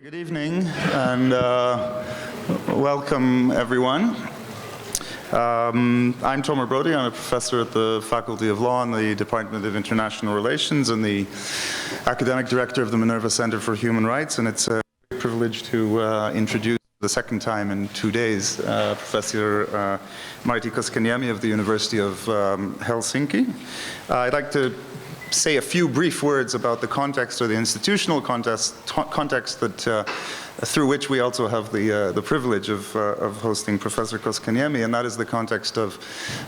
Good evening and welcome everyone. I'm Tomer Broude. I'm a professor at the Faculty of Law in the Department of International Relations and the academic director of the Minerva Center for Human Rights, and it's a privilege to introduce the second time in 2 days Professor Martti Koskenniemi of the University of Helsinki. I'd like to say a few brief words about the context or the institutional context that through which we also have the privilege of hosting Professor Koskenniemi, and that is the context of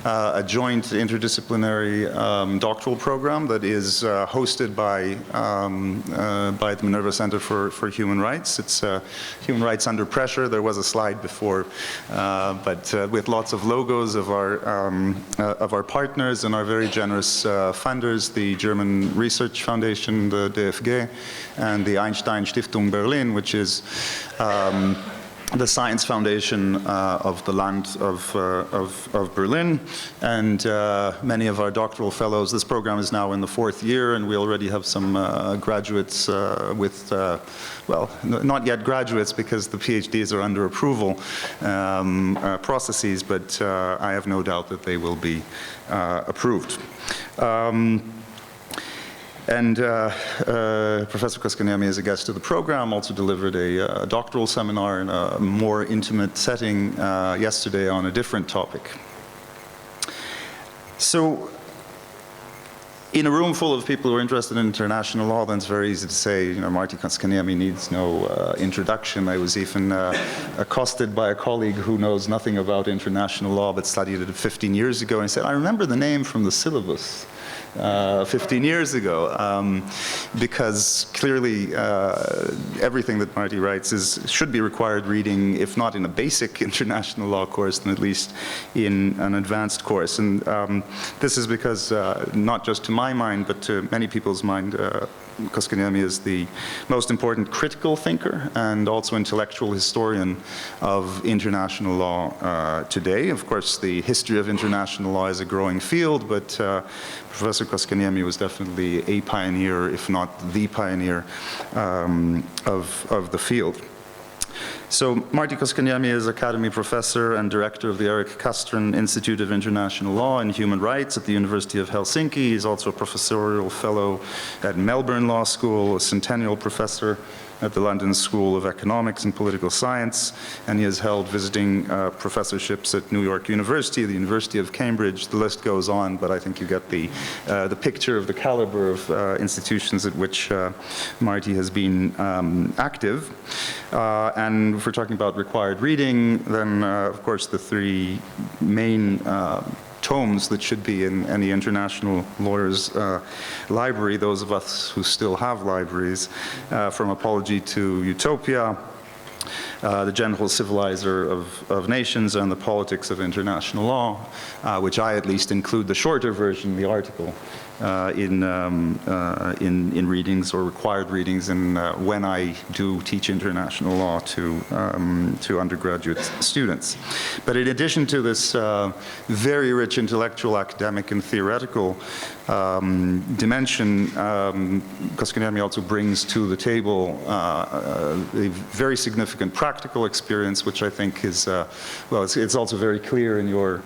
a joint interdisciplinary doctoral program that is hosted by the Minerva Center for Human Rights. It's Human Rights Under Pressure. There was a slide before, but with lots of logos of our partners and our very generous funders, the German Research Foundation, the DFG, and the Einstein Stiftung Berlin, which is the science foundation of the land of Berlin, and many of our doctoral fellows. This program is now in the 4th year, and we already have some graduates with, well, not yet graduates because the PhDs are under approval processes, but I have no doubt that they will be approved. And Professor Koskenniemi, as a guest of the program, also delivered a doctoral seminar in a more intimate setting yesterday on a different topic. So, in a room full of people who are interested in international law, then it's very easy to say, you know, Martti Koskenniemi needs no introduction. I was even accosted by a colleague who knows nothing about international law but studied it 15 years ago, and said, I remember the name from the syllabus 15 years ago, because clearly everything that Martti writes should be required reading, if not in a basic international law course, then at least in an advanced course. And this is because, not just to my mind, but to many people's mind, Koskenniemi is the most important critical thinker and also intellectual historian of international law today. Of course, the history of international law is a growing field, but Professor Koskenniemi was definitely a pioneer, if not the pioneer, of the field. So Martti Koskenniemi is Academy Professor and Director of the Erik Castrén Institute of International Law and Human Rights at the University of Helsinki. He's also a professorial fellow at Melbourne Law School, a centennial professor at the London School of Economics and Political Science, and he has held visiting professorships at New York University, the University of Cambridge. The list goes on, but I think you get the picture of the caliber of institutions at which Martti has been active. And if we're talking about required reading, then of course the 3 main tomes that should be in any international lawyer's library, those of us who still have libraries, From Apology to Utopia, The General Civilizer of Nations, and The Politics of International Law, which I at least include the shorter version, the article, in readings or required readings, and when I do teach international law to undergraduate students. But in addition to this very rich intellectual, academic, and theoretical dimension, Koskenniemi also brings to the table a very significant practical experience, which I think is, well, it's also very clear in your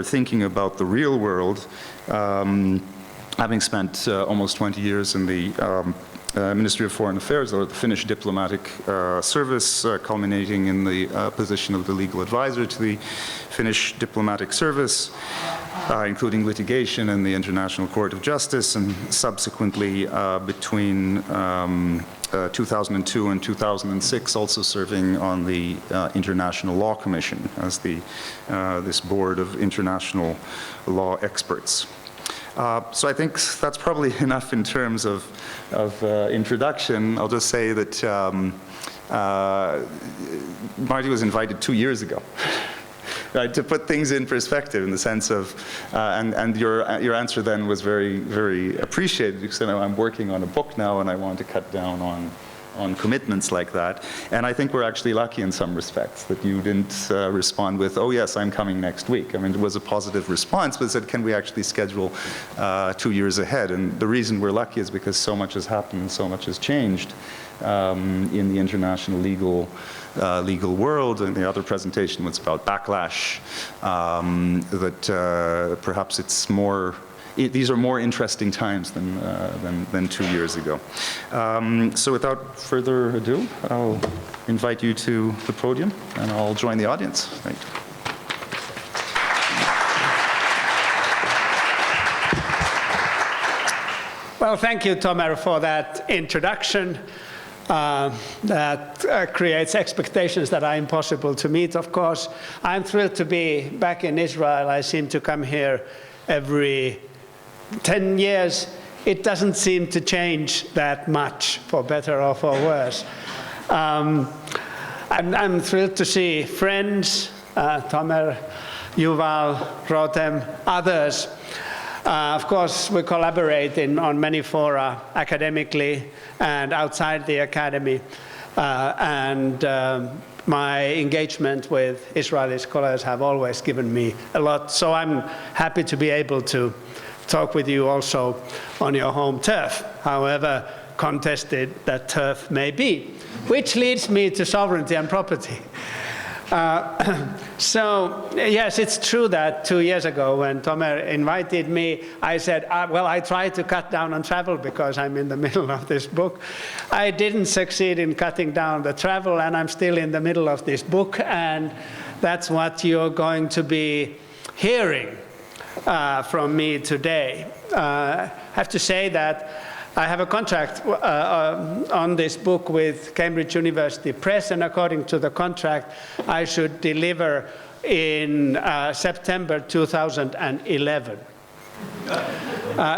thinking about the real world. Having spent almost 20 years in the Ministry of Foreign Affairs, or the Finnish diplomatic service, culminating in the position of the legal advisor to the Finnish diplomatic service, including litigation in the International Court of Justice, and subsequently between 2002 and 2006, also serving on the International Law Commission as this board of international law experts. So I think that's probably enough in terms of introduction. I'll just say that Martti was invited 2 years ago. Right, to put things in perspective, in the sense of, and your answer then was very, very appreciated, because I'm working on a book now and I want to cut down on commitments like that. And I think we're actually lucky in some respects that you didn't respond with, oh yes, I'm coming next week. I mean, it was a positive response, but said, can we actually schedule 2 years ahead? And the reason we're lucky is because so much has happened and so much has changed in the international legal world. And the other presentation was about backlash, that perhaps it's more, these are more interesting times than 2 years ago. So without further ado, I'll invite you to the podium and I'll join the audience. Right. Well, thank you, Tomer, for that introduction. That creates expectations that are impossible to meet, of course. I'm thrilled to be back in Israel. I seem to come here every 10 years. It doesn't seem to change that much, for better or for worse. I'm thrilled to see friends, Tomer, Yuval, Rotem, others. Of course, we collaborate on many fora, academically and outside the academy. My engagement with Israeli scholars have always given me a lot. So I'm happy to be able to talk with you also on your home turf, however contested that turf may be. Which leads me to sovereignty and property. So, yes, it's true that 2 years ago when Tomer invited me, I said, well, I tried to cut down on travel because I'm in the middle of this book. I didn't succeed in cutting down the travel, and I'm still in the middle of this book, and that's what you're going to be hearing from me today. I have to say that I have a contract on this book with Cambridge University Press, and according to the contract, I should deliver in September 2011.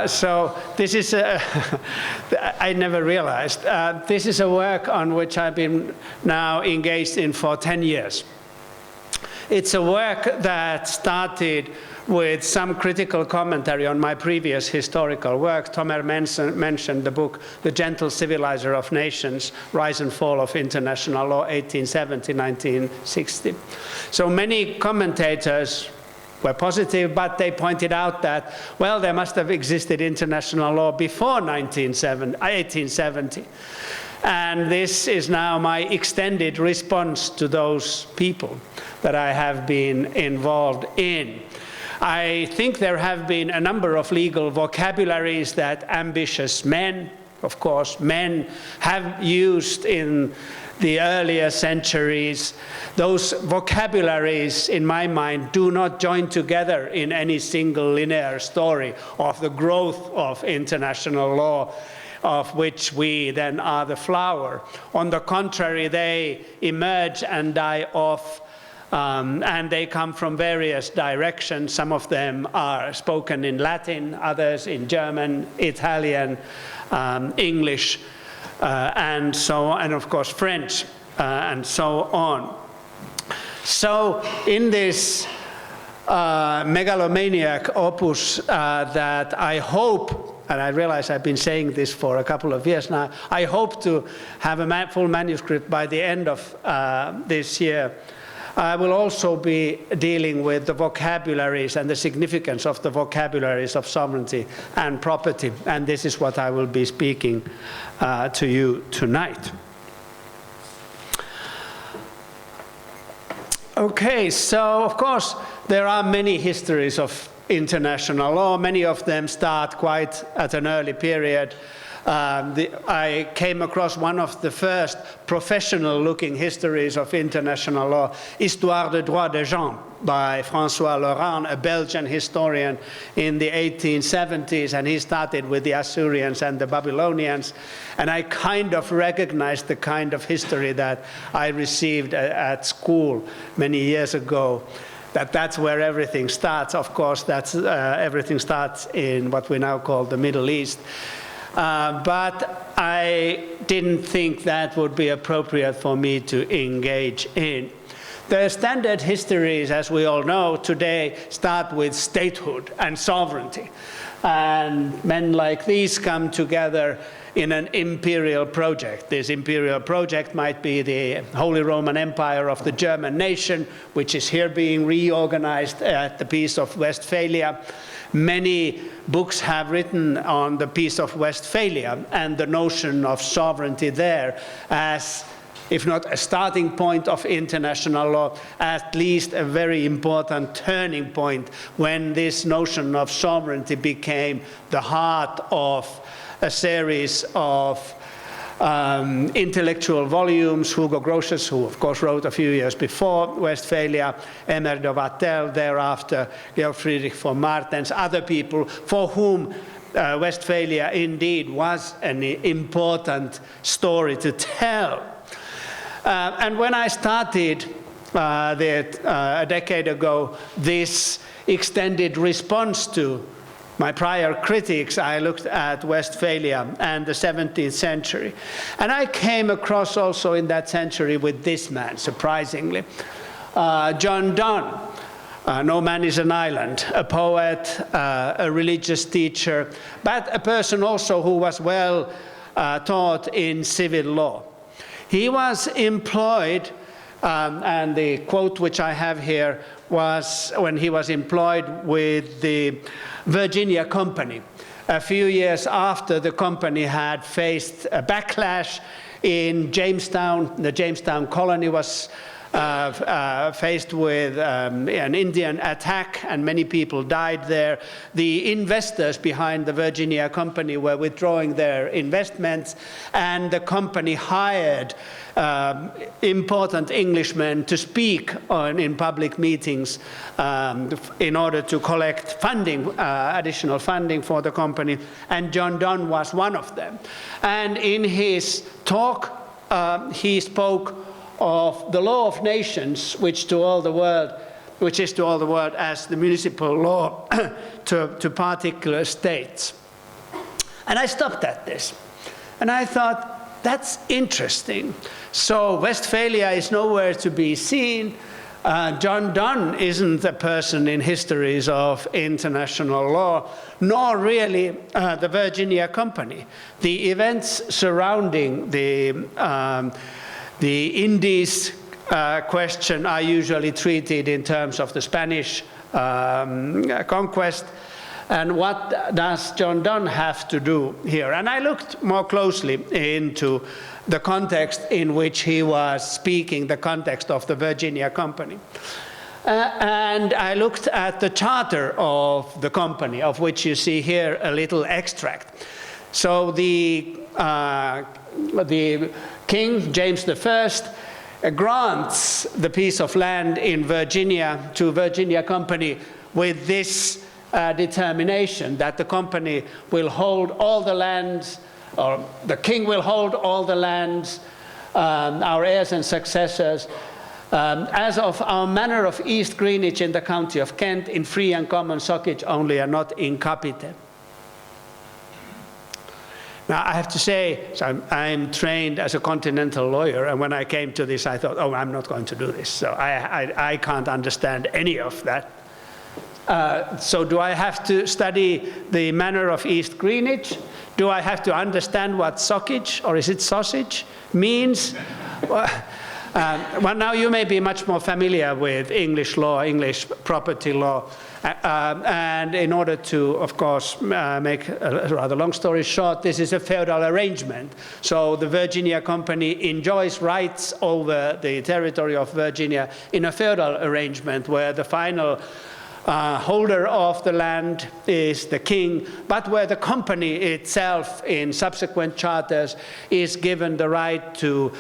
So this is, I never realized, this is a work on which I've been now engaged in for 10 years. It's a work that started with some critical commentary on my previous historical work. Tomer mentioned the book, The Gentle Civilizer of Nations, Rise and Fall of International Law, 1870-1960. So many commentators were positive, but they pointed out that, well, there must have existed international law before 1870. And this is now my extended response to those people that I have been involved in. I think there have been a number of legal vocabularies that ambitious men, of course, men have used in the earlier centuries. Those vocabularies, in my mind, do not join together in any single linear story of the growth of international law, of which we then are the flower. On the contrary, they emerge and die off. And they come from various directions. Some of them are spoken in Latin, others in German, Italian, English, and so on, and of course French, and so on. So in this megalomaniac opus that I hope, and I realize I've been saying this for a couple of years now, I hope to have a full manuscript by the end of this year. I will also be dealing with the vocabularies and the significance of the vocabularies of sovereignty and property, and this is what I will be speaking to you tonight. Okay, so of course there are many histories of international law. Many of them start quite at an early period. I came across one of the first professional-looking histories of international law, Histoire de droit des gens, by François Laurent, a Belgian historian in the 1870s, and he started with the Assyrians and the Babylonians. And I kind of recognized the kind of history that I received at school many years ago. That's where everything starts. Of course, everything starts in what we now call the Middle East. But I didn't think that would be appropriate for me to engage in. The standard histories, as we all know today, start with statehood and sovereignty. And men like these come together in an imperial project. This imperial project might be the Holy Roman Empire of the German nation, which is here being reorganized at the Peace of Westphalia. Many books have written on the Peace of Westphalia and the notion of sovereignty there as, if not a starting point of international law, at least a very important turning point when this notion of sovereignty became the heart of a series of intellectual volumes. Hugo Grotius, who of course wrote a few years before Westphalia, Emer de Wattel, thereafter Georg Friedrich von Martens, other people for whom Westphalia indeed was an important story to tell. And when I started a decade ago this extended response to my prior critics, I looked at Westphalia and the 17th century. And I came across also in that century with this man, surprisingly, John Donne. No man is an island, a poet, a religious teacher, but a person also who was well taught in civil law. He was employed, and the quote which I have here was when he was employed with the Virginia Company, a few years after the company had faced a backlash in Jamestown. The Jamestown colony was faced with an Indian attack, and many people died there. The investors behind the Virginia Company were withdrawing their investments, and the company hired important Englishmen to speak in public meetings in order to collect funding, additional funding for the company, and John Donne was one of them. And in his talk, he spoke of the law of nations, which is to all the world as the municipal law to particular states. And I stopped at this, and I thought, that's interesting. So Westphalia is nowhere to be seen. John Donne isn't a person in histories of international law, nor really the Virginia Company. The events surrounding the Indies question are usually treated in terms of the Spanish conquest. And what does John Donne have to do here? And I looked more closely into the context in which he was speaking, the context of the Virginia Company. And I looked at the charter of the company, of which you see here a little extract. So the King, James I, grants the piece of land in Virginia to Virginia Company with this determination that the company will hold all the lands, or the king will hold all the lands, our heirs and successors, as of our manor of East Greenwich in the county of Kent, in free and common soccage only, and not in capite. Now, I have to say, so I'm trained as a continental lawyer, and when I came to this, I thought, oh, I'm not going to do this. So I can't understand any of that. So do I have to study the manor of East Greenwich? Do I have to understand what soccage, or is it sausage, means? Well, now you may be much more familiar with English law, English property law. And in order to, of course, make a rather long story short, this is a feudal arrangement. So the Virginia Company enjoys rights over the territory of Virginia in a feudal arrangement where the final holder of the land is the king, but where the company itself in subsequent charters is given the right to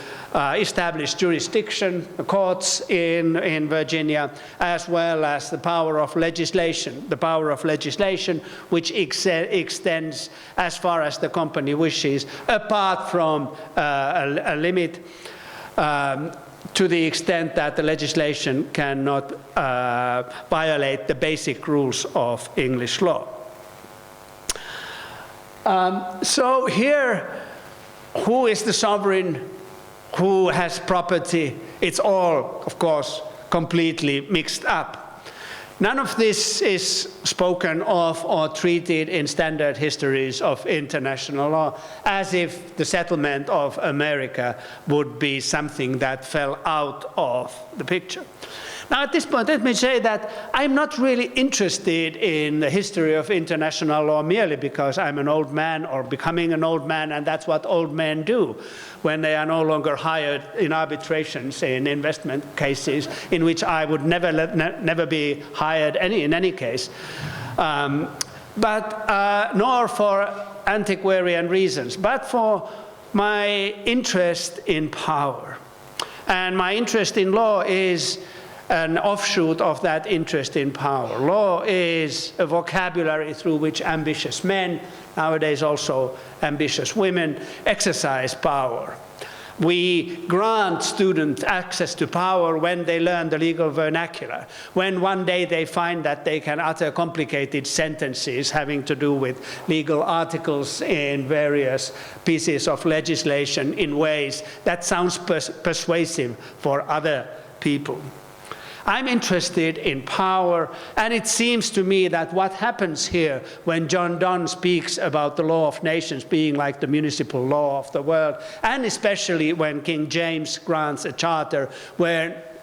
establish jurisdiction, courts in Virginia, as well as the power of legislation. The power of legislation which extends as far as the company wishes, apart from a limit to the extent that the legislation cannot violate the basic rules of English law. So here, who is the sovereign? Who has property? It's all, of course, completely mixed up. None of this is spoken of or treated in standard histories of international law, as if the settlement of America would be something that fell out of the picture. Now, at this point, let me say that I'm not really interested in the history of international law merely because I'm an old man or becoming an old man, and that's what old men do when they are no longer hired in arbitrations in investment cases, in which I would never be hired in any case. Nor for antiquarian reasons, but for my interest in power. And my interest in law is an offshoot of that interest in power. Law is a vocabulary through which ambitious men, nowadays also ambitious women, exercise power. We grant students access to power when they learn the legal vernacular, when one day they find that they can utter complicated sentences having to do with legal articles in various pieces of legislation in ways that sounds persuasive for other people. I'm interested in power, and it seems to me that what happens here when John Donne speaks about the law of nations being like the municipal law of the world, and especially when King James grants a charter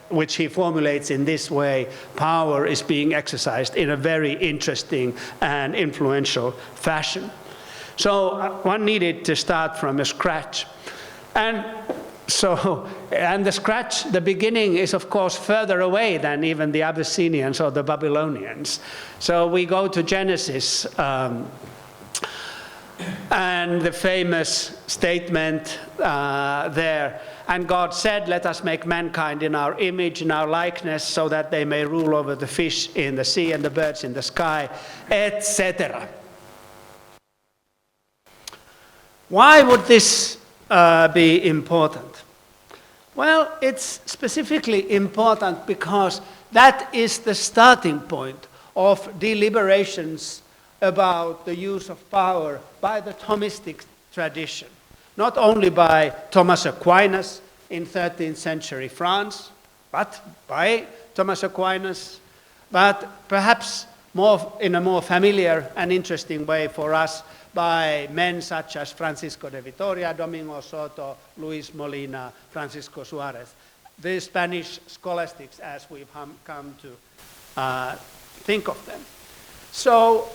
which he formulates in this way, power is being exercised in a very interesting and influential fashion. So one needed to start from scratch. And the beginning is, of course, further away than even the Abyssinians or the Babylonians. So we go to Genesis, and the famous statement there, and God said, let us make mankind in our image, in our likeness, so that they may rule over the fish in the sea and the birds in the sky, etc. Why would this be important? Well, it's specifically important because that is the starting point of deliberations about the use of power by the Thomistic tradition, not only by Thomas Aquinas in 13th century France, but by Thomas Aquinas, but perhaps in a more familiar and interesting way for us by men such as Francisco de Vitoria, Domingo Soto, Luis Molina, Francisco Suarez, the Spanish scholastics as we've come to think of them. So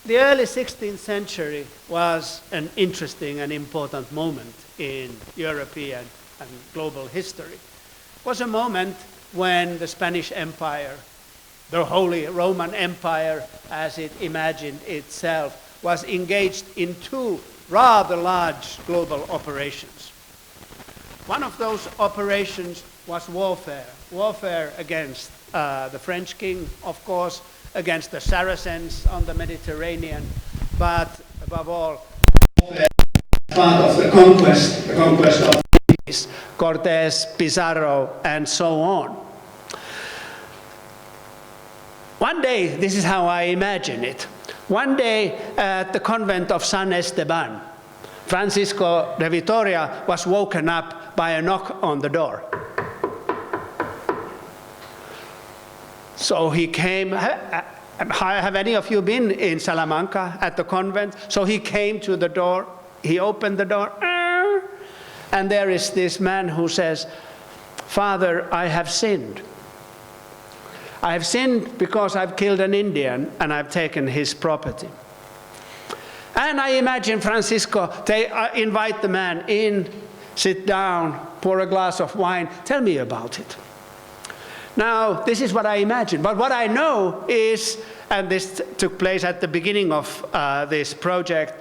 the early 16th century was an interesting and important moment in European and global history. It was a moment when the Spanish Empire, the Holy Roman Empire as it imagined itself, was engaged in two rather large global operations. One of those operations was warfare. Warfare against the French king, of course, against the Saracens on the Mediterranean, but above all, part of the conquest of Cortés, Pizarro, and so on. One day, this is how I imagine it. One day at the convent of San Esteban, Francisco de Vitoria was woken up by a knock on the door. So he came. Have any of you been in Salamanca at the convent? So he came to the door, he opened the door, and there is this man who says, "Father, I have sinned. I have sinned because I've killed an Indian and I've taken his property." And I imagine Francisco invite the man in, sit down, pour a glass of wine, tell me about it. Now, this is what I imagine. But what I know is, and this took place at the beginning of this project,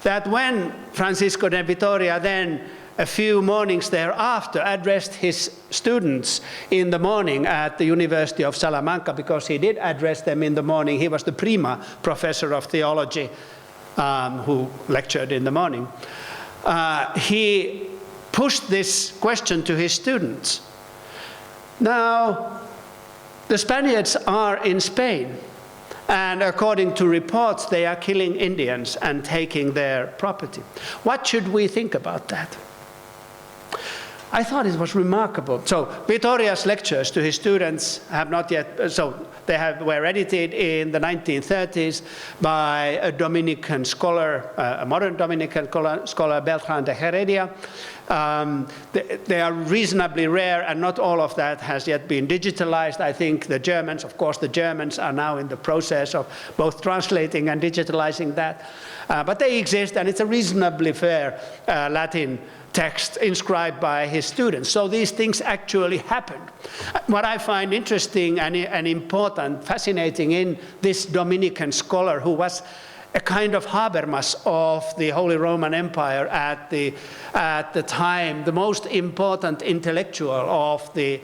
that when Francisco de Vitoria then, a few mornings thereafter, addressed his students in the morning at the University of Salamanca, because he did address them in the morning. He was the prima professor of theology who lectured in the morning. He pushed this question to his students. Now, the Spaniards are in Spain, and according to reports, they are killing Indians and taking their property. What should we think about that? I thought it was remarkable. So Vittoria's lectures to his students have not yet, so they were edited in the 1930s by a Dominican scholar, a modern Dominican scholar, Beltrán de Heredia. They are reasonably rare, and not all of that has yet been digitalized. I think the Germans, of course, the Germans are now in the process of both translating and digitalizing that. But they exist, and it's a reasonably fair Latin text inscribed by his students. So these things actually happened. What I find interesting and important, fascinating in this Dominican scholar, who was a kind of Habermas of the Holy Roman Empire at the time, the most important intellectual of the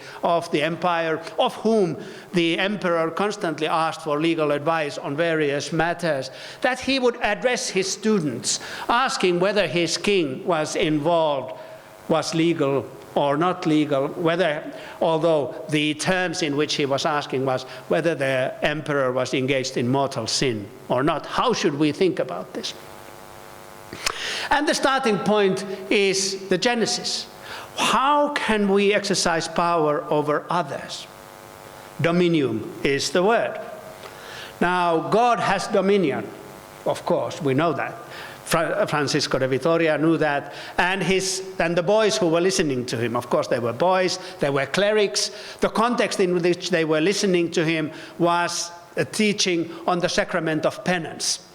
empire, of whom the emperor constantly asked for legal advice on various matters, that he would address his students, asking whether his king was involved, was legal or not legal, whether, although the terms in which he was asking was whether the emperor was engaged in mortal sin or not. How should we think about this? And the starting point is the Genesis. How can we exercise power over others? Dominium is the word. Now, God has dominion, of course, we know that. Francisco de Vitoria knew that, and the boys who were listening to him, of course they were boys, they were clerics. The context in which they were listening to him was a teaching on the sacrament of penance.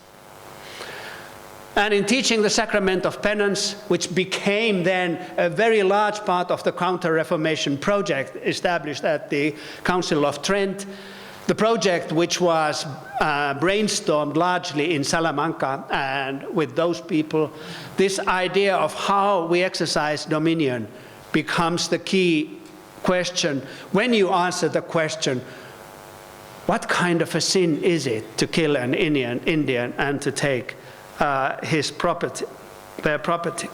And in teaching the sacrament of penance, which became then a very large part of the Counter-Reformation project established at the Council of Trent, the project which was brainstormed largely in Salamanca and with those people, this idea of how we exercise dominion becomes the key question when you answer the question, what kind of a sin is it to kill an Indian and to take his property, their property?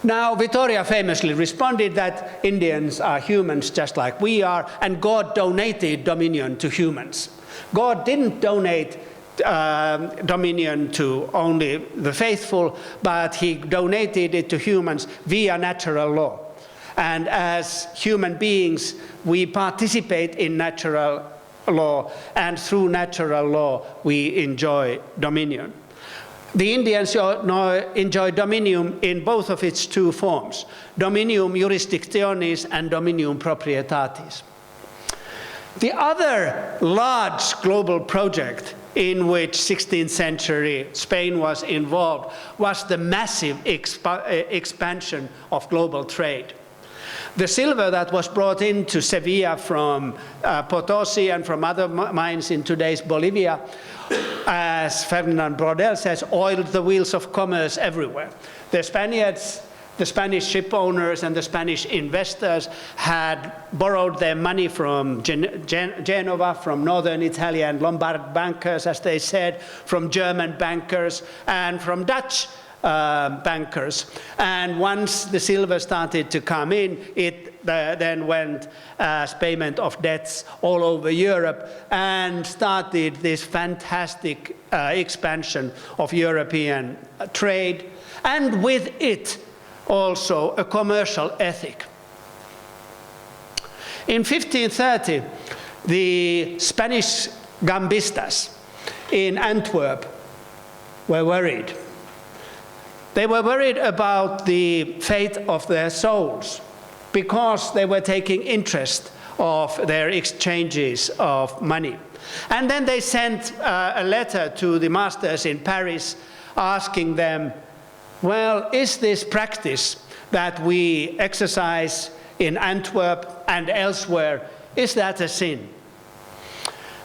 Now, Vittoria famously responded that Indians are humans just like we are, and God donated dominion to humans. God didn't donate dominion to only the faithful, but he donated it to humans via natural law. And as human beings, we participate in natural law, and through natural law, we enjoy dominion. The Indians enjoy dominium in both of its two forms, dominium jurisdictionis and dominium proprietatis. The other large global project in which 16th century Spain was involved was the massive expansion of global trade. The silver that was brought into Sevilla from Potosi and from other mines in today's Bolivia, as Ferdinand Brodel says, oiled the wheels of commerce everywhere. The Spaniards, the Spanish ship owners and the Spanish investors had borrowed their money from Genova, from northern Italian Lombard bankers, as they said, from German bankers, and from Dutch bankers. And once the silver started to come in, it then went as payment of debts all over Europe and started this fantastic expansion of European trade, and with it also a commercial ethic. In 1530, the Spanish gambistas in Antwerp were worried. They were worried about the fate of their souls because they were taking interest of their exchanges of money. And then they sent a letter to the masters in Paris asking them, well, is this practice that we exercise in Antwerp and elsewhere, is that a sin?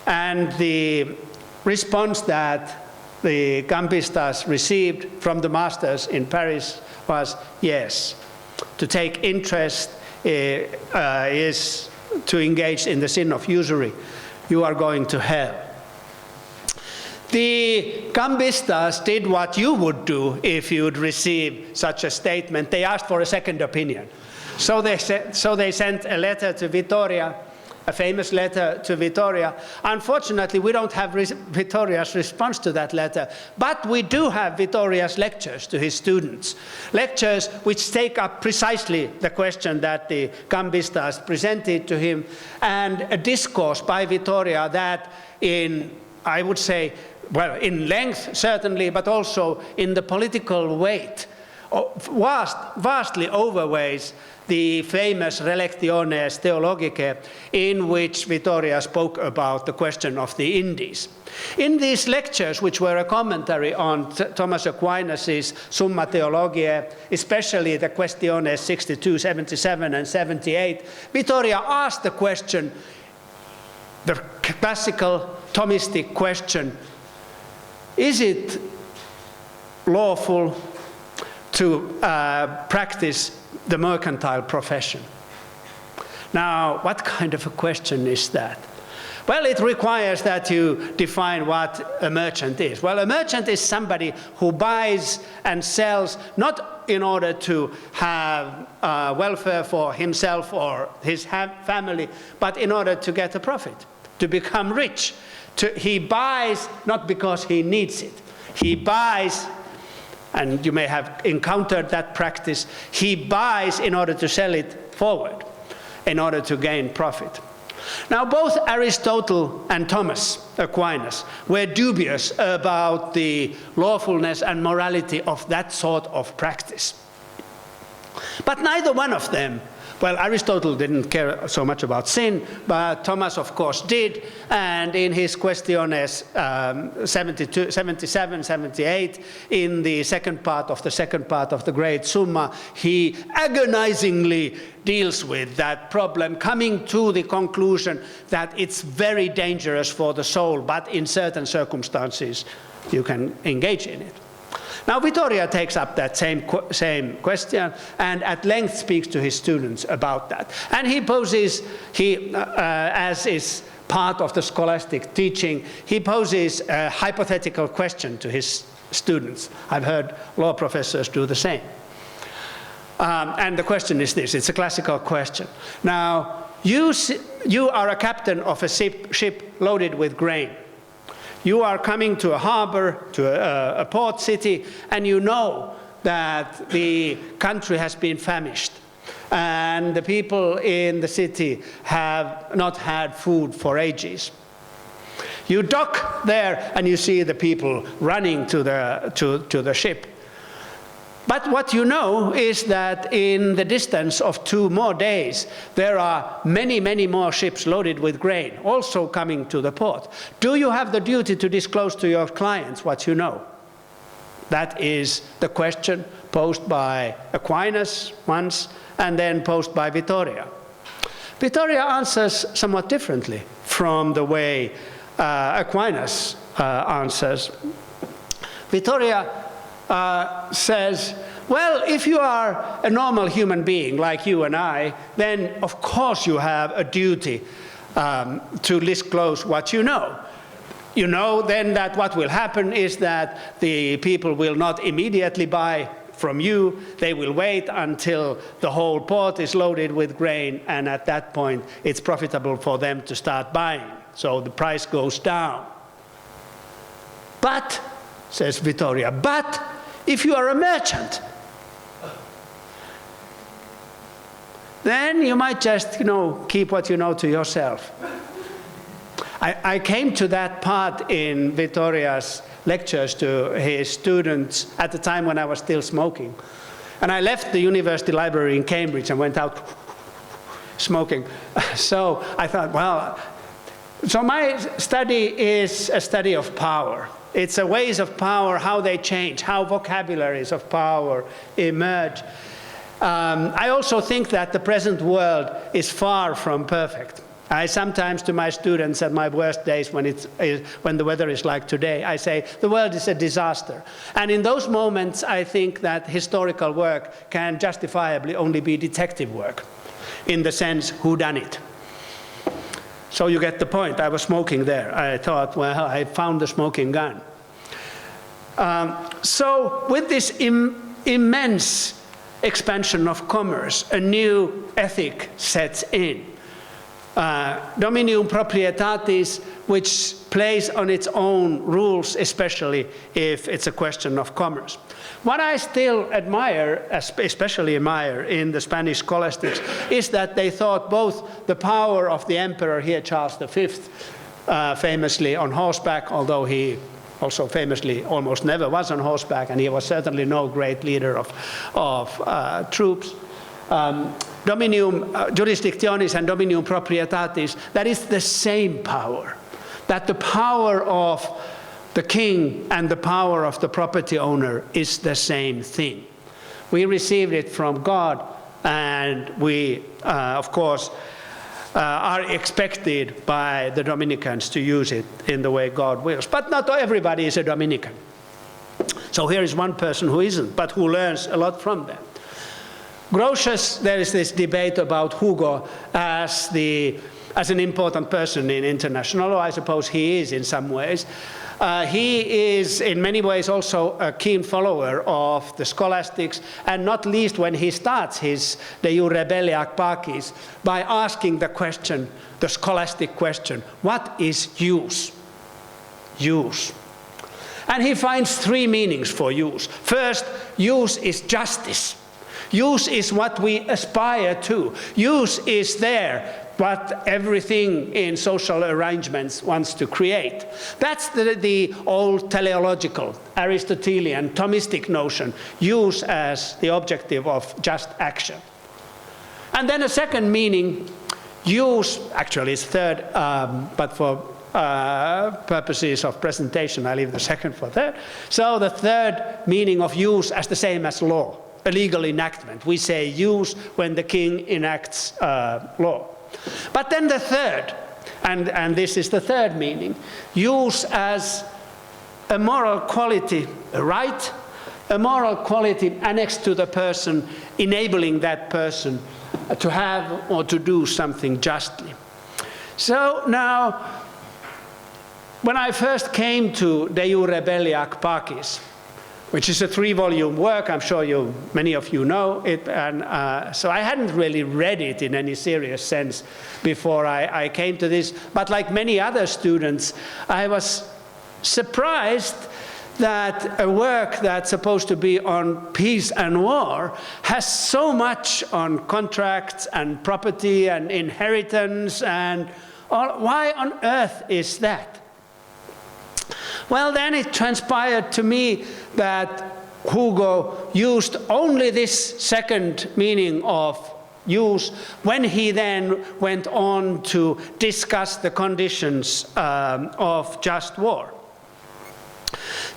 And the response that the gambistas received from the masters in Paris was yes. To take interest is to engage in the sin of usury. You are going to hell. The gambistas did what you would do if you would receive such a statement. They asked for a second opinion. So they sent a letter to Vittoria a famous letter to Vittoria. Unfortunately, we don't have Vittoria's response to that letter, but we do have Vittoria's lectures to his students. Lectures which take up precisely the question that the Gambistas presented to him, and a discourse by Vittoria that I would say, well, in length certainly, but also in the political weight, vastly overweighs the famous Relectiones Theologicae, in which Vittoria spoke about the question of the Indies. In these lectures, which were a commentary on Thomas Aquinas' Summa Theologiae, especially the Questiones 62, 77, and 78, Vittoria asked the question, the classical Thomistic question, is it lawful to practice the mercantile profession? Now, what kind of a question is that? Well, it requires that you define what a merchant is. Well, a merchant is somebody who buys and sells not in order to have welfare for himself or his family, but in order to get a profit, to become rich. He buys not because he needs it. He buys, and you may have encountered that practice, he buys in order to sell it forward, in order to gain profit. Now, both Aristotle and Thomas Aquinas were dubious about the lawfulness and morality of that sort of practice. But neither one of them, well, Aristotle didn't care so much about sin, but Thomas, of course, did. And in his Questiones 77, 78, in the second part of the great Summa, he agonizingly deals with that problem, coming to the conclusion that it's very dangerous for the soul, but in certain circumstances you can engage in it. Now, Vittoria takes up that same question and at length speaks to his students about that. And he poses, as is part of the scholastic teaching, he poses a hypothetical question to his students. I've heard law professors do the same. And the question is this, it's a classical question. Now, you are a captain of a ship loaded with grain. You are coming to a harbor, to a port city, and you know that the country has been famished. And the people in the city have not had food for ages. You dock there and you see the people running to the ship. But what you know is that in the distance of 2 more days, there are many, many more ships loaded with grain, also coming to the port. Do you have the duty to disclose to your clients what you know? That is the question posed by Aquinas once, and then posed by Vittoria. Vittoria answers somewhat differently from the way Aquinas answers. Vittoria says, well, if you are a normal human being like you and I, then of course you have a duty to disclose what you know. You know then that what will happen is that the people will not immediately buy from you. They will wait until the whole port is loaded with grain, and at that point it's profitable for them to start buying. So the price goes down. But, says Vittoria, but if you are a merchant, then you might just, keep what you know to yourself. I came to that part in Vittoria's lectures to his students at the time when I was still smoking. And I left the university library in Cambridge and went out smoking. So I thought, well, so my study is a study of power. It's a ways of power, how they change, how vocabularies of power emerge. I also think that the present world is far from perfect. I sometimes, to my students at my worst days, when the weather is like today, I say, the world is a disaster. And in those moments, I think that historical work can justifiably only be detective work, in the sense, who done it? So you get the point. I was smoking there. I thought, well, I found the smoking gun. So with this immense expansion of commerce, a new ethic sets in. Dominium proprietatis, which plays on its own rules, especially if it's a question of commerce. What I still admire, especially admire in the Spanish scholastics, is that they thought both the power of the emperor here, Charles V, famously on horseback, although he also famously almost never was on horseback, and he was certainly no great leader of troops. Dominium jurisdictionis and dominium proprietatis, that is the same power. That the power of the king and the power of the property owner is the same thing. We received it from God, and we, of course, are expected by the Dominicans to use it in the way God wills. But not everybody is a Dominican. So here is one person who isn't, but who learns a lot from them. Grotius, there is this debate about Hugo as an important person in international law. I suppose he is in some ways. He is in many ways also a keen follower of the scholastics, and not least when he starts his De Jure Belli ac Pacis by asking the question, the scholastic question, what is use? Use. And he finds three meanings for use. First, use is justice. Use is what we aspire to. Use is there, what everything in social arrangements wants to create. That's the old teleological, Aristotelian, Thomistic notion, use as the objective of just action. And then a second meaning, use, actually it's third, but for purposes of presentation, I leave the second for third. So the third meaning of use as the same as law, a legal enactment. We say use when the king enacts law. But then the third, and this is the third meaning, use as a moral quality, a right, a moral quality annexed to the person, enabling that person to have or to do something justly. So now, when I first came to De Jure Belli ac Pacis, which is a 3-volume work, I'm sure many of you know it, and so I hadn't really read it in any serious sense before I came to this, but like many other students, I was surprised that a work that's supposed to be on peace and war has so much on contracts and property and inheritance, and why on earth is that? Well, then it transpired to me that Hugo used only this second meaning of use when he then went on to discuss the conditions of just war.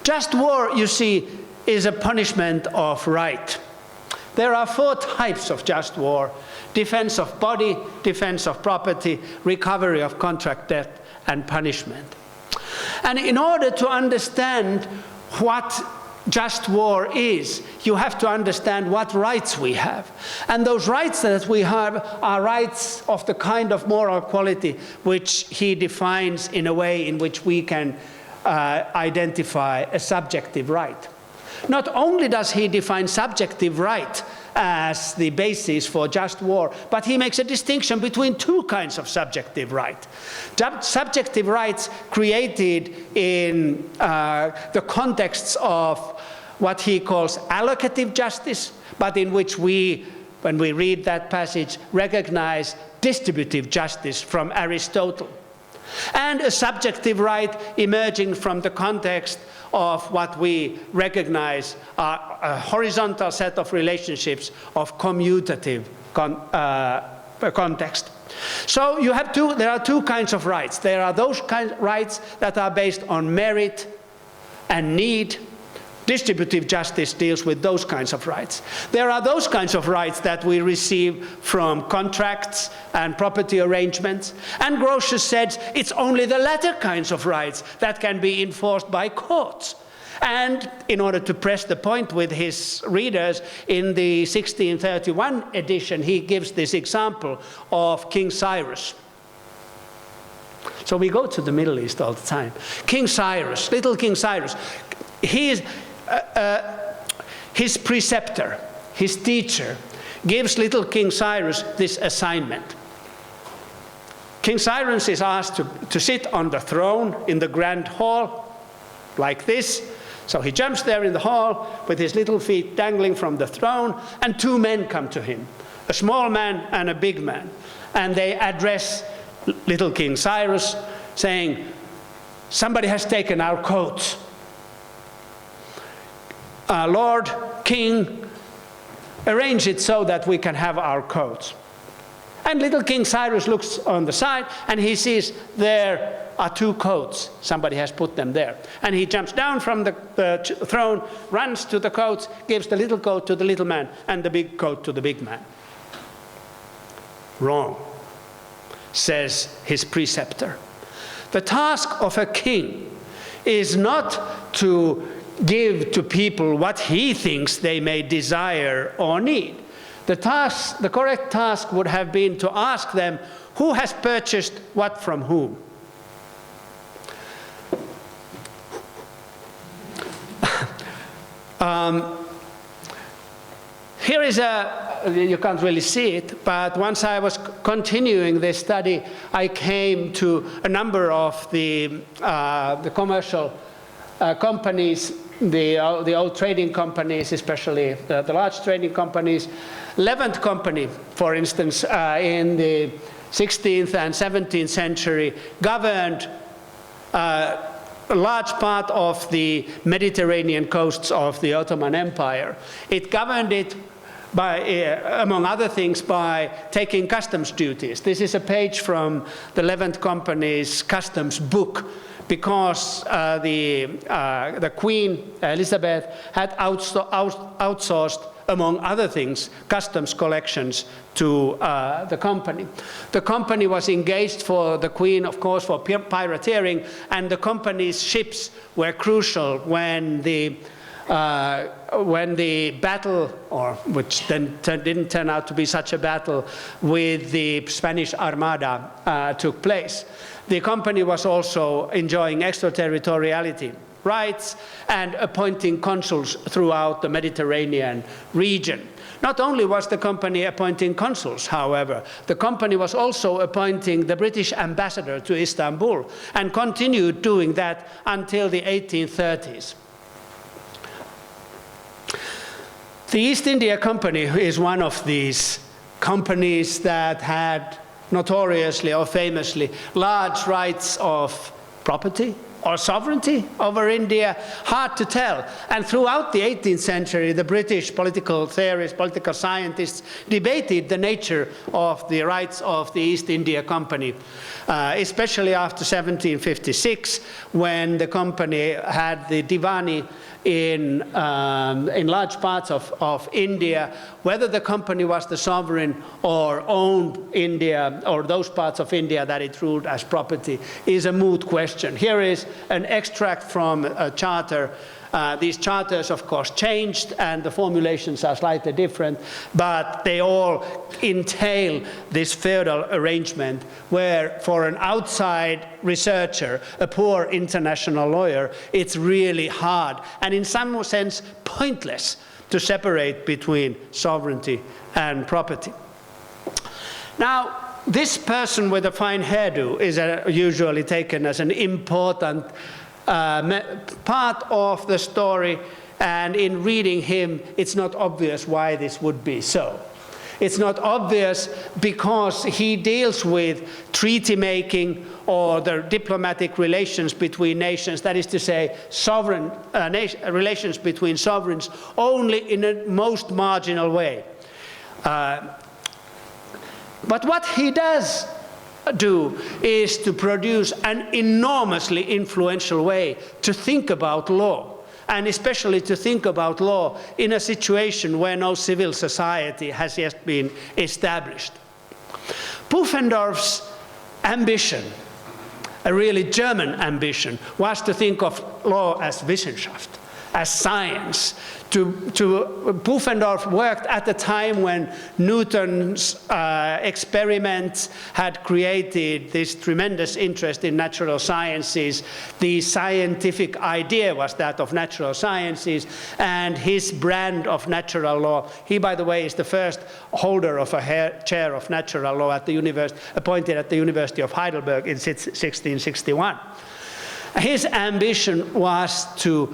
Just war, you see, is a punishment of right. There are 4 types of just war: defense of body, defense of property, recovery of contract debt, and punishment. And in order to understand what just war is, you have to understand what rights we have. And those rights that we have are rights of the kind of moral quality which he defines in a way in which we can identify a subjective right. Not only does he define subjective right as the basis for just war, but he makes a distinction between 2 kinds of subjective right. Subjective rights created in the contexts of what he calls allocative justice, but in which we, when we read that passage, recognize distributive justice from Aristotle. And a subjective right emerging from the context of what we recognize are a horizontal set of relationships of commutative context. So you have there are 2 kinds of rights. There are those kinds of rights that are based on merit and need. Distributive justice deals with those kinds of rights. There are those kinds of rights that we receive from contracts and property arrangements. And Grotius said it's only the latter kinds of rights that can be enforced by courts. And in order to press the point with his readers, in the 1631 edition, he gives this example of King Cyrus. So we go to the Middle East all the time. King Cyrus, little King Cyrus, he is his preceptor, his teacher, gives little King Cyrus this assignment. King Cyrus is asked to sit on the throne in the grand hall, like this. So he jumps there in the hall with his little feet dangling from the throne, and two men come to him, a small man and a big man. And they address little King Cyrus, saying, "Somebody has taken our coats. Lord, King, arrange it so that we can have our coats." And little King Cyrus looks on the side, and he sees there are two coats. Somebody has put them there. And he jumps down from the throne, runs to the coats, gives the little coat to the little man, and the big coat to the big man. Wrong, says his preceptor. The task of a king is not to give to people what he thinks they may desire or need. The correct task would have been to ask them, who has purchased what from whom? Here is you can't really see it, but once I was continuing this study, I came to a number of the commercial companies, the old trading companies, especially the large trading companies. Levant Company, for instance, in the 16th and 17th century, governed a large part of the Mediterranean coasts of the Ottoman Empire. It governed it by, among other things, by taking customs duties. This is a page from the Levant Company's customs book, because the Queen Elizabeth had outsourced, among other things, customs collections to the company. The company was engaged for the Queen, of course, for pirateering, and the company's ships were crucial when the battle, or which then didn't turn out to be such a battle, with the Spanish Armada took place. The company was also enjoying extraterritoriality rights and appointing consuls throughout the Mediterranean region. Not only was the company appointing consuls, however, the company was also appointing the British ambassador to Istanbul, and continued doing that until the 1830s. The East India Company is one of these companies that had notoriously or famously large rights of property or sovereignty over India, hard to tell. And throughout the 18th century, the British political theorists, political scientists debated the nature of the rights of the East India Company, especially after 1756, when the company had the Divani in large parts of India. Whether the company was the sovereign or owned India, or those parts of India that it ruled as property, is a moot question. Here is an extract from a charter. These charters, of course, changed, and the formulations are slightly different, but they all entail this feudal arrangement where, for an outside researcher, a poor international lawyer, it's really hard and in some sense pointless to separate between sovereignty and property. Now, this person with a fine hairdo is usually taken as an important part of the story, and in reading him, it's not obvious why this would be so. It's not obvious because he deals with treaty making or the diplomatic relations between nations, that is to say, sovereign relations between sovereigns, only in a most marginal way. But what he does do is to produce an enormously influential way to think about law, and especially to think about law in a situation where no civil society has yet been established. Pufendorf's ambition, a really German ambition, was to think of law as Wissenschaft, as science. Pufendorf worked at the time when Newton's experiments had created this tremendous interest in natural sciences. The scientific idea was that of natural sciences, and his brand of natural law. He, by the way, is the first holder of a chair of natural law at the university, appointed at the University of Heidelberg in 1661. His ambition was to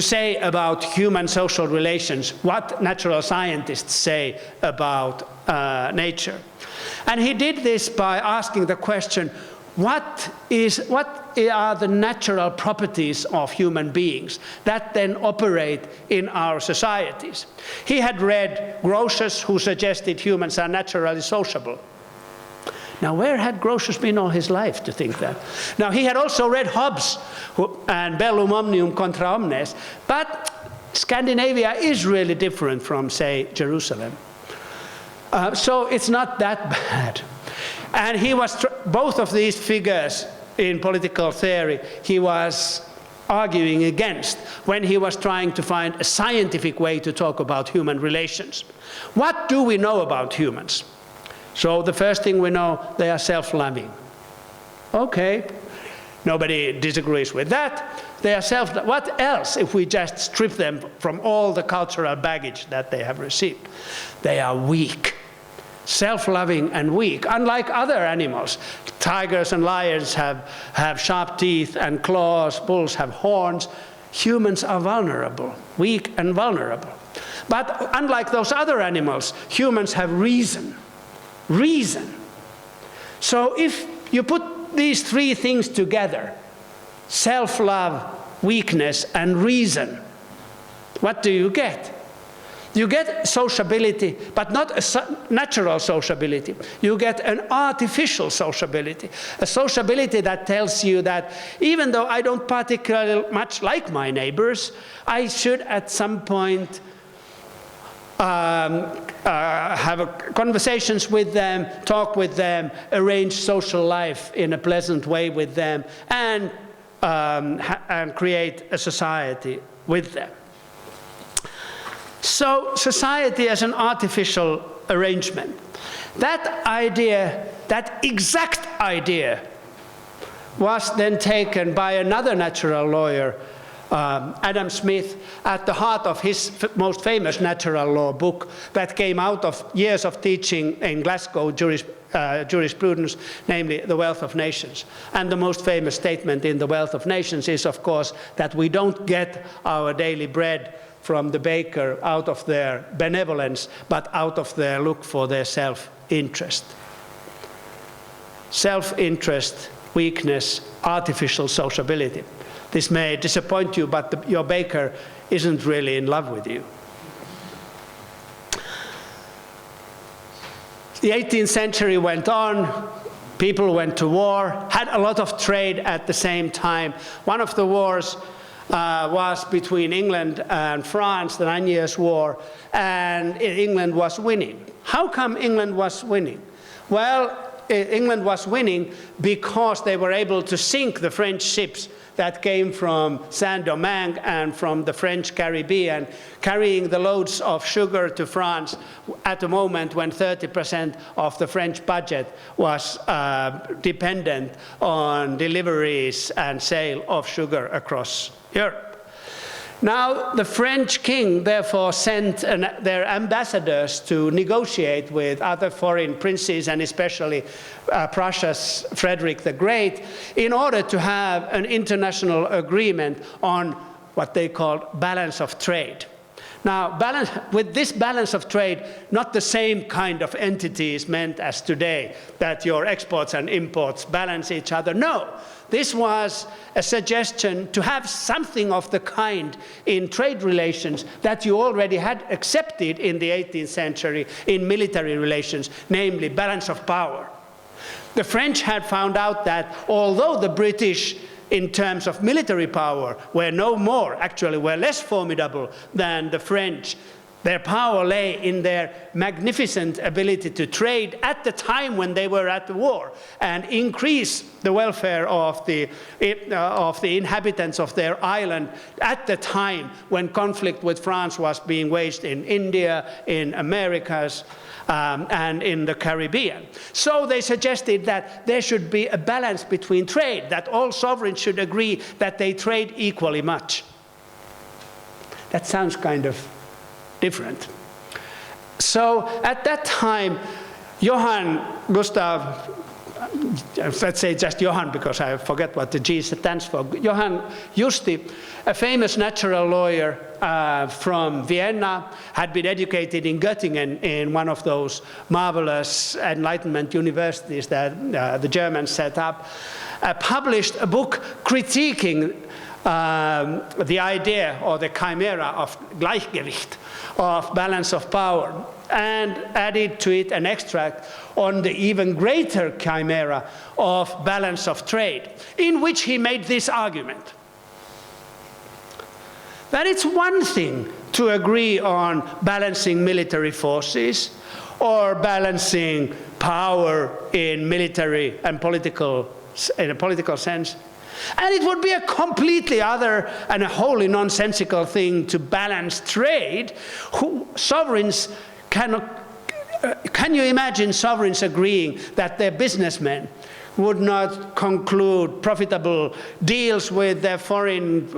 say about human social relations what natural scientists say about nature. And he did this by asking the question, what are the natural properties of human beings that then operate in our societies? He had read Grotius, who suggested humans are naturally sociable. Now, where had Grotius been all his life to think that? Now, he had also read Hobbes and Bellum omnium contra omnes, but Scandinavia is really different from, say, Jerusalem. So it's not that bad. And he was, both of these figures in political theory, he was arguing against when he was trying to find a scientific way to talk about human relations. What do we know about humans? So the first thing we know, they are self-loving. Okay, nobody disagrees with that. They are what else if we just strip them from all the cultural baggage that they have received? They are weak. Self-loving and weak, unlike other animals. Tigers and lions have sharp teeth and claws, bulls have horns. Humans are vulnerable, weak and vulnerable. But unlike those other animals, humans have reason. Reason. So if you put these three things together, self-love, weakness, and reason, what do you get? You get sociability, but not a natural sociability. You get an artificial sociability, a sociability that tells you that even though I don't particularly much like my neighbors, I should at some point have conversations with them, talk with them, arrange social life in a pleasant way with them, and create a society with them. So society as an artificial arrangement. That idea, that exact idea, was then taken by another natural lawyer, Adam Smith, at the heart of his most famous natural law book that came out of years of teaching in Glasgow jurisprudence, namely The Wealth of Nations. And the most famous statement in The Wealth of Nations is, of course, that we don't get our daily bread from the baker out of their benevolence, but out of their look for their self-interest. Self-interest, weakness, artificial sociability. This may disappoint you, but your baker isn't really in love with you. The 18th century went on, people went to war, had a lot of trade at the same time. One of the wars was between England and France, the 9 Years' War, and England was winning. How come England was winning? Well, England was winning because they were able to sink the French ships that came from Saint-Domingue and from the French Caribbean, carrying the loads of sugar to France at a moment when 30% of the French budget was dependent on deliveries and sale of sugar across Europe. Now, the French king therefore sent their ambassadors to negotiate with other foreign princes, and especially Prussia's Frederick the Great, in order to have an international agreement on what they called balance of trade. Now, with this balance of trade, not the same kind of entity is meant as today, that your exports and imports balance each other. No, this was a suggestion to have something of the kind in trade relations that you already had accepted in the 18th century in military relations, namely balance of power. The French had found out that although the British, in terms of military power, were no more, actually were less formidable than the French, Their power lay in their magnificent ability to trade at the time when they were at the war and increase the welfare of the inhabitants of their island at the time when conflict with France was being waged in India, in Americas, and in the Caribbean. So they suggested that there should be a balance between trade, that all sovereigns should agree that they trade equally much. That sounds kind of different. So at that time, Johann Gustav, let's say just Johann because I forget what the G stands for, Johann Justi, a famous natural lawyer from Vienna, had been educated in Göttingen in one of those marvelous Enlightenment universities that the Germans set up, published a book critiquing the idea or the chimera of Gleichgewicht, of balance of power, and added to it an extract on the even greater chimera of balance of trade, in which he made this argument: that it's one thing to agree on balancing military forces or balancing power in military and in a political sense. And it would be a completely other and a wholly nonsensical thing to balance trade. Sovereigns cannot. Can you imagine sovereigns agreeing that their businessmen would not conclude profitable deals with their foreign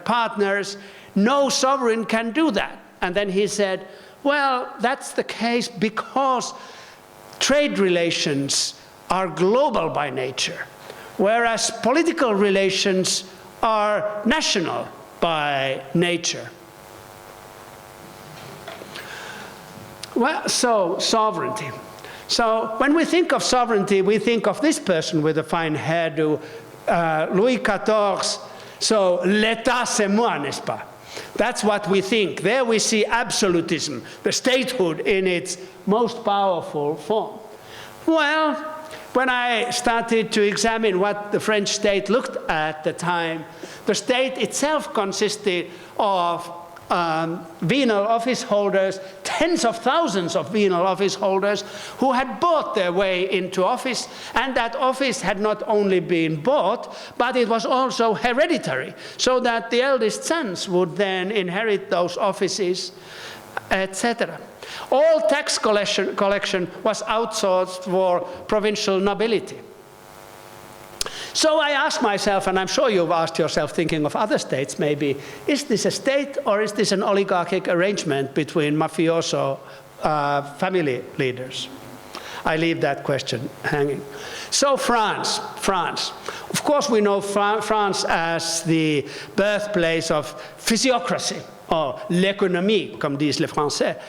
partners? No sovereign can do that. And then he said, well, that's the case because trade relations are global by nature, whereas political relations are national by nature. Well, so sovereignty. So when we think of sovereignty, we think of this person with a fine hairdo, Louis XIV. So l'État c'est moi, n'est-ce pas? That's what we think. There we see absolutism, the statehood in its most powerful form. Well, when I started to examine what the French state looked at the time, the state itself consisted of venal office holders, tens of thousands of venal office holders who had bought their way into office, and that office had not only been bought, but it was also hereditary, so that the eldest sons would then inherit those offices, etc. All tax collection was outsourced for provincial nobility. So I asked myself, and I'm sure you've asked yourself, thinking of other states maybe, is this a state or is this an oligarchic arrangement between mafioso family leaders? I leave that question hanging. So France. Of course we know France as the birthplace of physiocracy, or l'économie, comme disent les Français,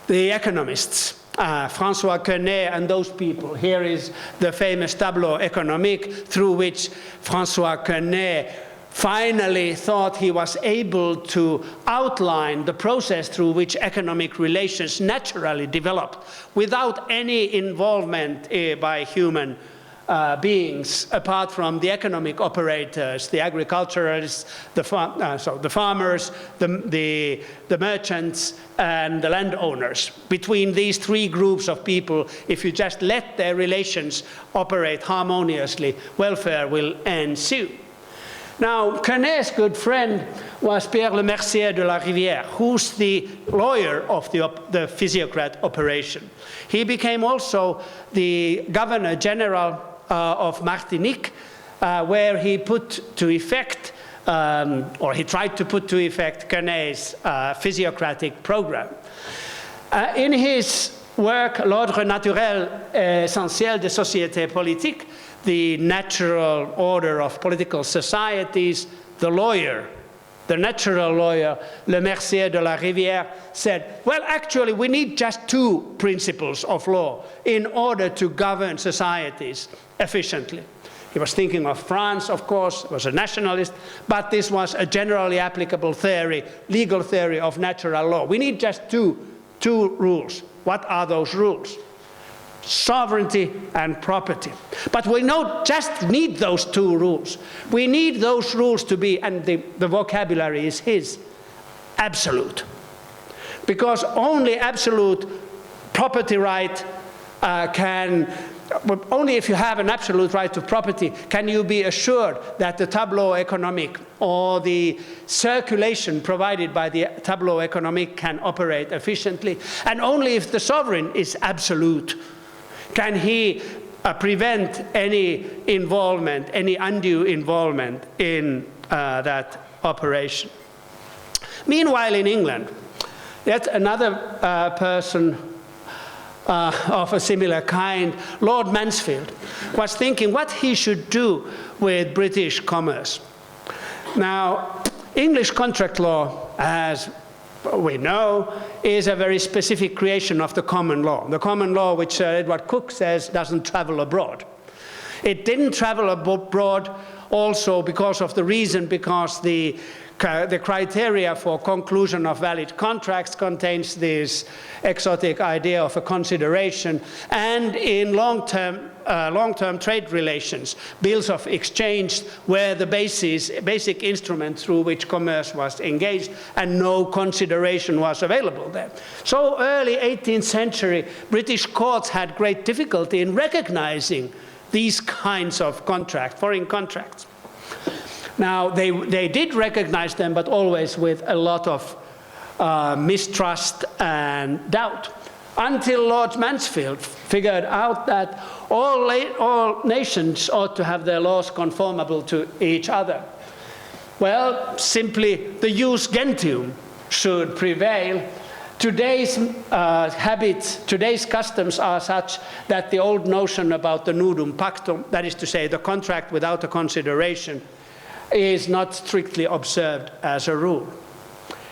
the economists. François Quenet and those people. Here is the famous tableau économique through which François Quenet finally thought he was able to outline the process through which economic relations naturally developed without any involvement by human beings apart from the economic operators, the agriculturalists, the farmers, the merchants, and the landowners. Between these three groups of people, if you just let their relations operate harmoniously, welfare will ensue. Now, Quenet's good friend was Pierre Le Mercier de la Rivière, who's the lawyer of the physiocrat operation. He became also the governor general of Martinique, where he put to effect, or he tried to put to effect, Quenet's physiocratic program. In his work, L'ordre naturel essentiel des sociétés politiques, the natural order of political societies, the natural lawyer, Le Mercier de la Rivière, said, well, actually, we need just two principles of law in order to govern societies efficiently. He was thinking of France, of course, was a nationalist, but this was a generally applicable theory, legal theory of natural law. We need just two rules. What are those rules? Sovereignty and property. But we don't just need those two rules. We need those rules to be, and the vocabulary is his, absolute. because only absolute property right only if you have an absolute right to property can you be assured that the tableau économique or the circulation provided by the tableau économique can operate efficiently. And only if the sovereign is absolute can he prevent any involvement, any undue involvement in that operation. Meanwhile, in England, yet another person of a similar kind, Lord Mansfield, was thinking what he should do with British commerce. Now, English contract law, as we know, is a very specific creation of the common law. The common law, which Edward Cook says doesn't travel abroad. It didn't travel abroad also because the criteria for conclusion of valid contracts contains this exotic idea of a consideration, and in long-term trade relations, bills of exchange were the basic instrument through which commerce was engaged, and no consideration was available there. So early 18th century, British courts had great difficulty in recognizing these kinds of contracts, foreign contracts. Now, they did recognize them, but always with a lot of mistrust and doubt, until Lord Mansfield figured out that all nations ought to have their laws conformable to each other. Well, simply the jus gentium should prevail. Today's habits, today's customs are such that the old notion about the nudum pactum, that is to say, the contract without a consideration, is not strictly observed as a rule.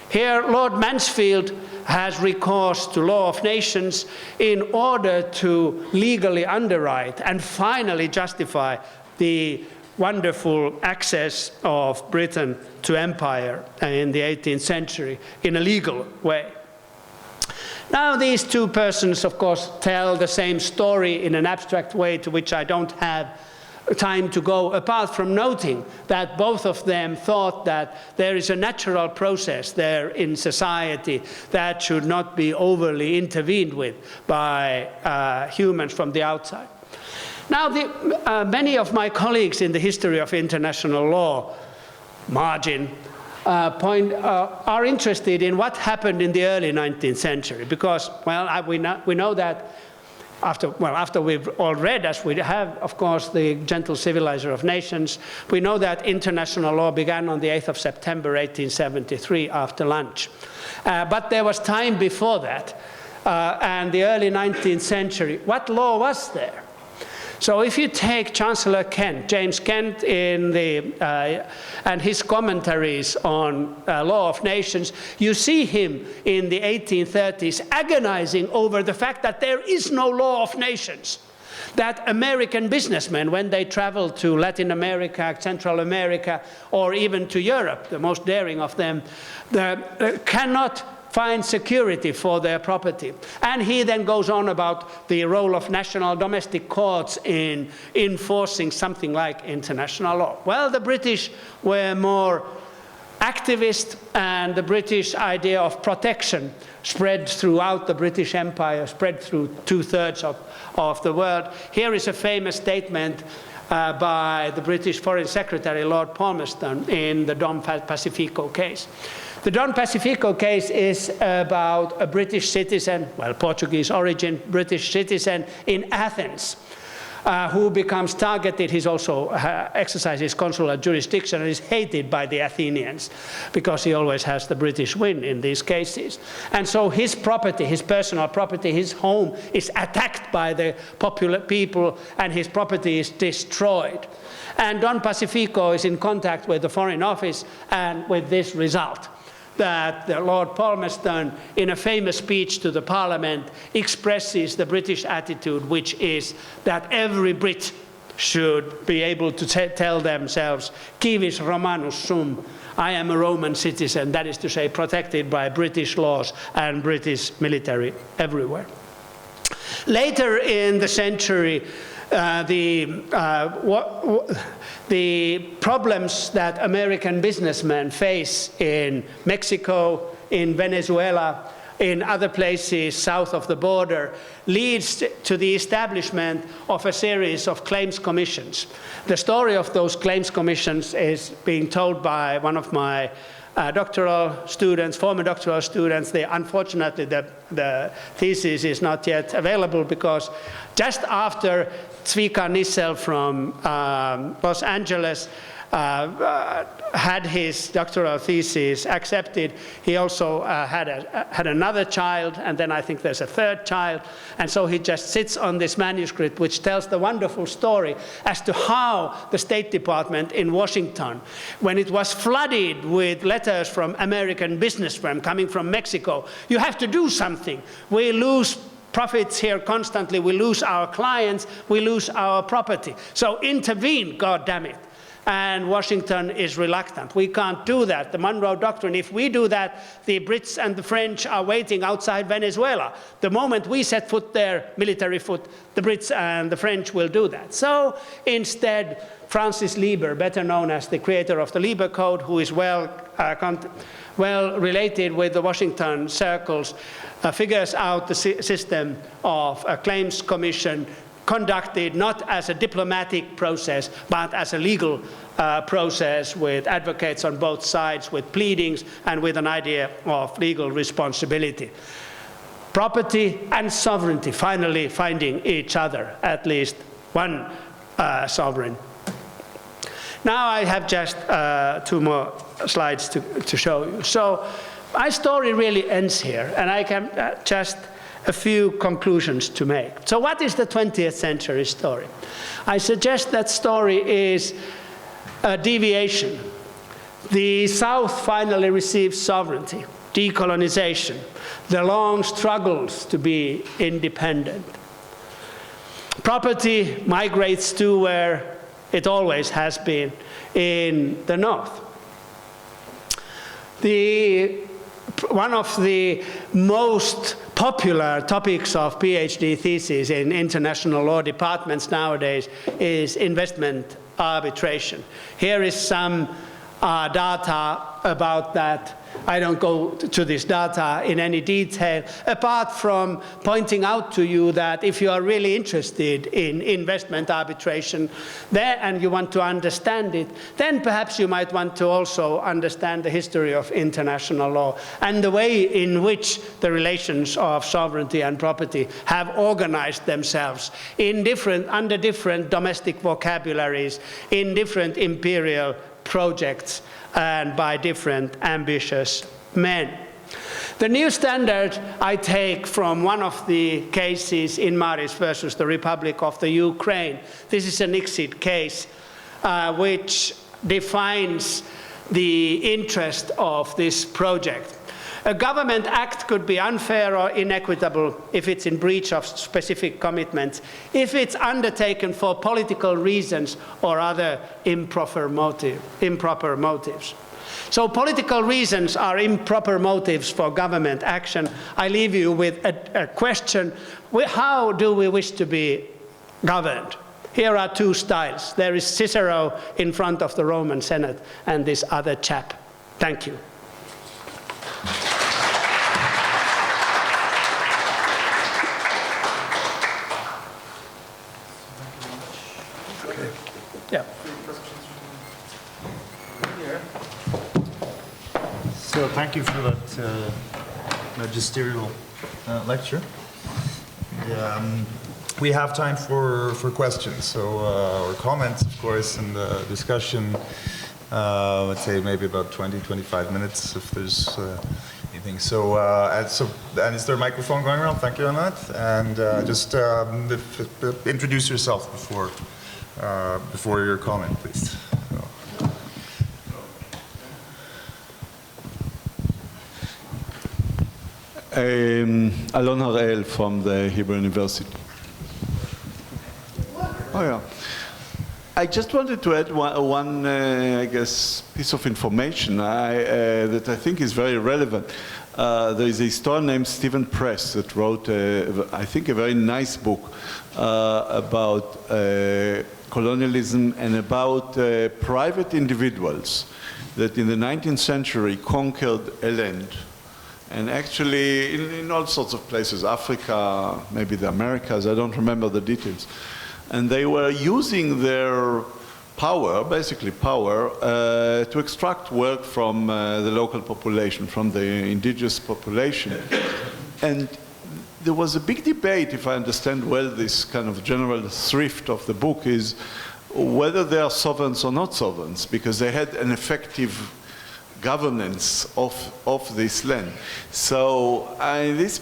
Here, Lord Mansfield has recourse to law of nations in order to legally underwrite and finally justify the wonderful access of Britain to empire in the 18th century in a legal way. Now, these two persons, of course, tell the same story in an abstract way to which I don't have time to go, apart from noting that both of them thought that there is a natural process there in society that should not be overly intervened with by humans from the outside. Now, many of my colleagues in the history of international law margin are interested in what happened in the early 19th century, because, well, we know that after we've all read, as we have, of course, the Gentle Civilizer of Nations, we know that international law began on the 8th of September 1873 after lunch. But there was time before that, and the early 19th century. What law was there? So if you take Chancellor Kent, James Kent, and his commentaries on law of nations, you see him in the 1830s agonizing over the fact that there is no law of nations. That American businessmen, when they travel to Latin America, Central America, or even to Europe, the most daring of them, cannot find security for their property. And he then goes on about the role of national domestic courts in enforcing something like international law. Well, the British were more activist, and the British idea of protection spread throughout the British Empire, spread through 2/3 of the world. Here is a famous statement by the British Foreign Secretary, Lord Palmerston, in the Dom Pacifico case. The Dom Pacifico case is about a British citizen, well, Portuguese origin, British citizen in Athens, who becomes targeted. He's also exercises consular jurisdiction and is hated by the Athenians because he always has the British win in these cases. And so his property, his personal property, his home is attacked by the popular people, and his property is destroyed. And Don Pacifico is in contact with the Foreign Office, and with this result, that Lord Palmerston, in a famous speech to the Parliament, expresses the British attitude, which is that every Brit should be able to tell themselves, civis Romanus sum, I am a Roman citizen, that is to say, protected by British laws and British military everywhere. Later in the century, the problems that American businessmen face in Mexico, in Venezuela, in other places south of the border, leads to the establishment of a series of claims commissions. The story of those claims commissions is being told by one of my doctoral students, former doctoral students. Unfortunately, the thesis is not yet available because just after Zvika Nissel from Los Angeles had his doctoral thesis accepted, he also had another child, and then I think there's a third child, and so he just sits on this manuscript which tells the wonderful story as to how the State Department in Washington, when it was flooded with letters from American businessmen coming from Mexico, you have to do something. We lose profits here constantly, we lose our clients, we lose our property. So intervene, God damn it. And Washington is reluctant. We can't do that. The Monroe Doctrine, if we do that, the Brits and the French are waiting outside Venezuela. The moment we set foot there, military foot, the Brits and the French will do that. So instead, Francis Lieber, better known as the creator of the Lieber Code, who is well related with the Washington circles, figures out the system of a claims commission conducted not as a diplomatic process, but as a legal process with advocates on both sides, with pleadings, and with an idea of legal responsibility. Property and sovereignty finally finding each other, at least one sovereign. Now I have just 2 more slides to show you. So my story really ends here, and I can just a few conclusions to make. So what is the 20th century story? I suggest that story is a deviation. The South finally receives sovereignty, decolonization, the long struggles to be independent. Property migrates to where it always has been, in the North. One of the most popular topics of PhD theses in international law departments nowadays is investment arbitration. Here is some data about that. I don't go to this data in any detail, apart from pointing out to you that if you are really interested in investment arbitration there and you want to understand it, then perhaps you might want to also understand the history of international law and the way in which the relations of sovereignty and property have organized themselves in under different domestic vocabularies, in different imperial projects, and by different ambitious men. The new standard I take from one of the cases in Maris versus the Republic of the Ukraine. This is an ICSID case which defines the interest of this project. A government act could be unfair or inequitable if it's in breach of specific commitments, if it's undertaken for political reasons or other improper motives. So political reasons are improper motives for government action. I leave you with a question: how do we wish to be governed? Here are 2 styles. There is Cicero in front of the Roman Senate and this other chap. Thank you. Yeah. So thank you for that magisterial lecture. We have time for questions, or comments, of course, in the discussion. Let's say maybe about 20-25 minutes if there's anything. So, and is there a microphone going around? Thank you on that. And just introduce yourself before your comment, please. Alon Harael from the Hebrew University. Oh yeah. I just wanted to add one I guess, piece of information that I think is very relevant. There is a historian named Stephen Press that wrote, I think, a very nice book about colonialism and about private individuals that in the 19th century conquered a land And actually, in all sorts of places, Africa, maybe the Americas, I don't remember the details. And they were using their power, basically power, to extract work from the local population, from the indigenous population. And there was a big debate, if I understand well this kind of general thrift of the book, is whether they are sovereigns or not sovereigns, because they had an effective governance of this land. So this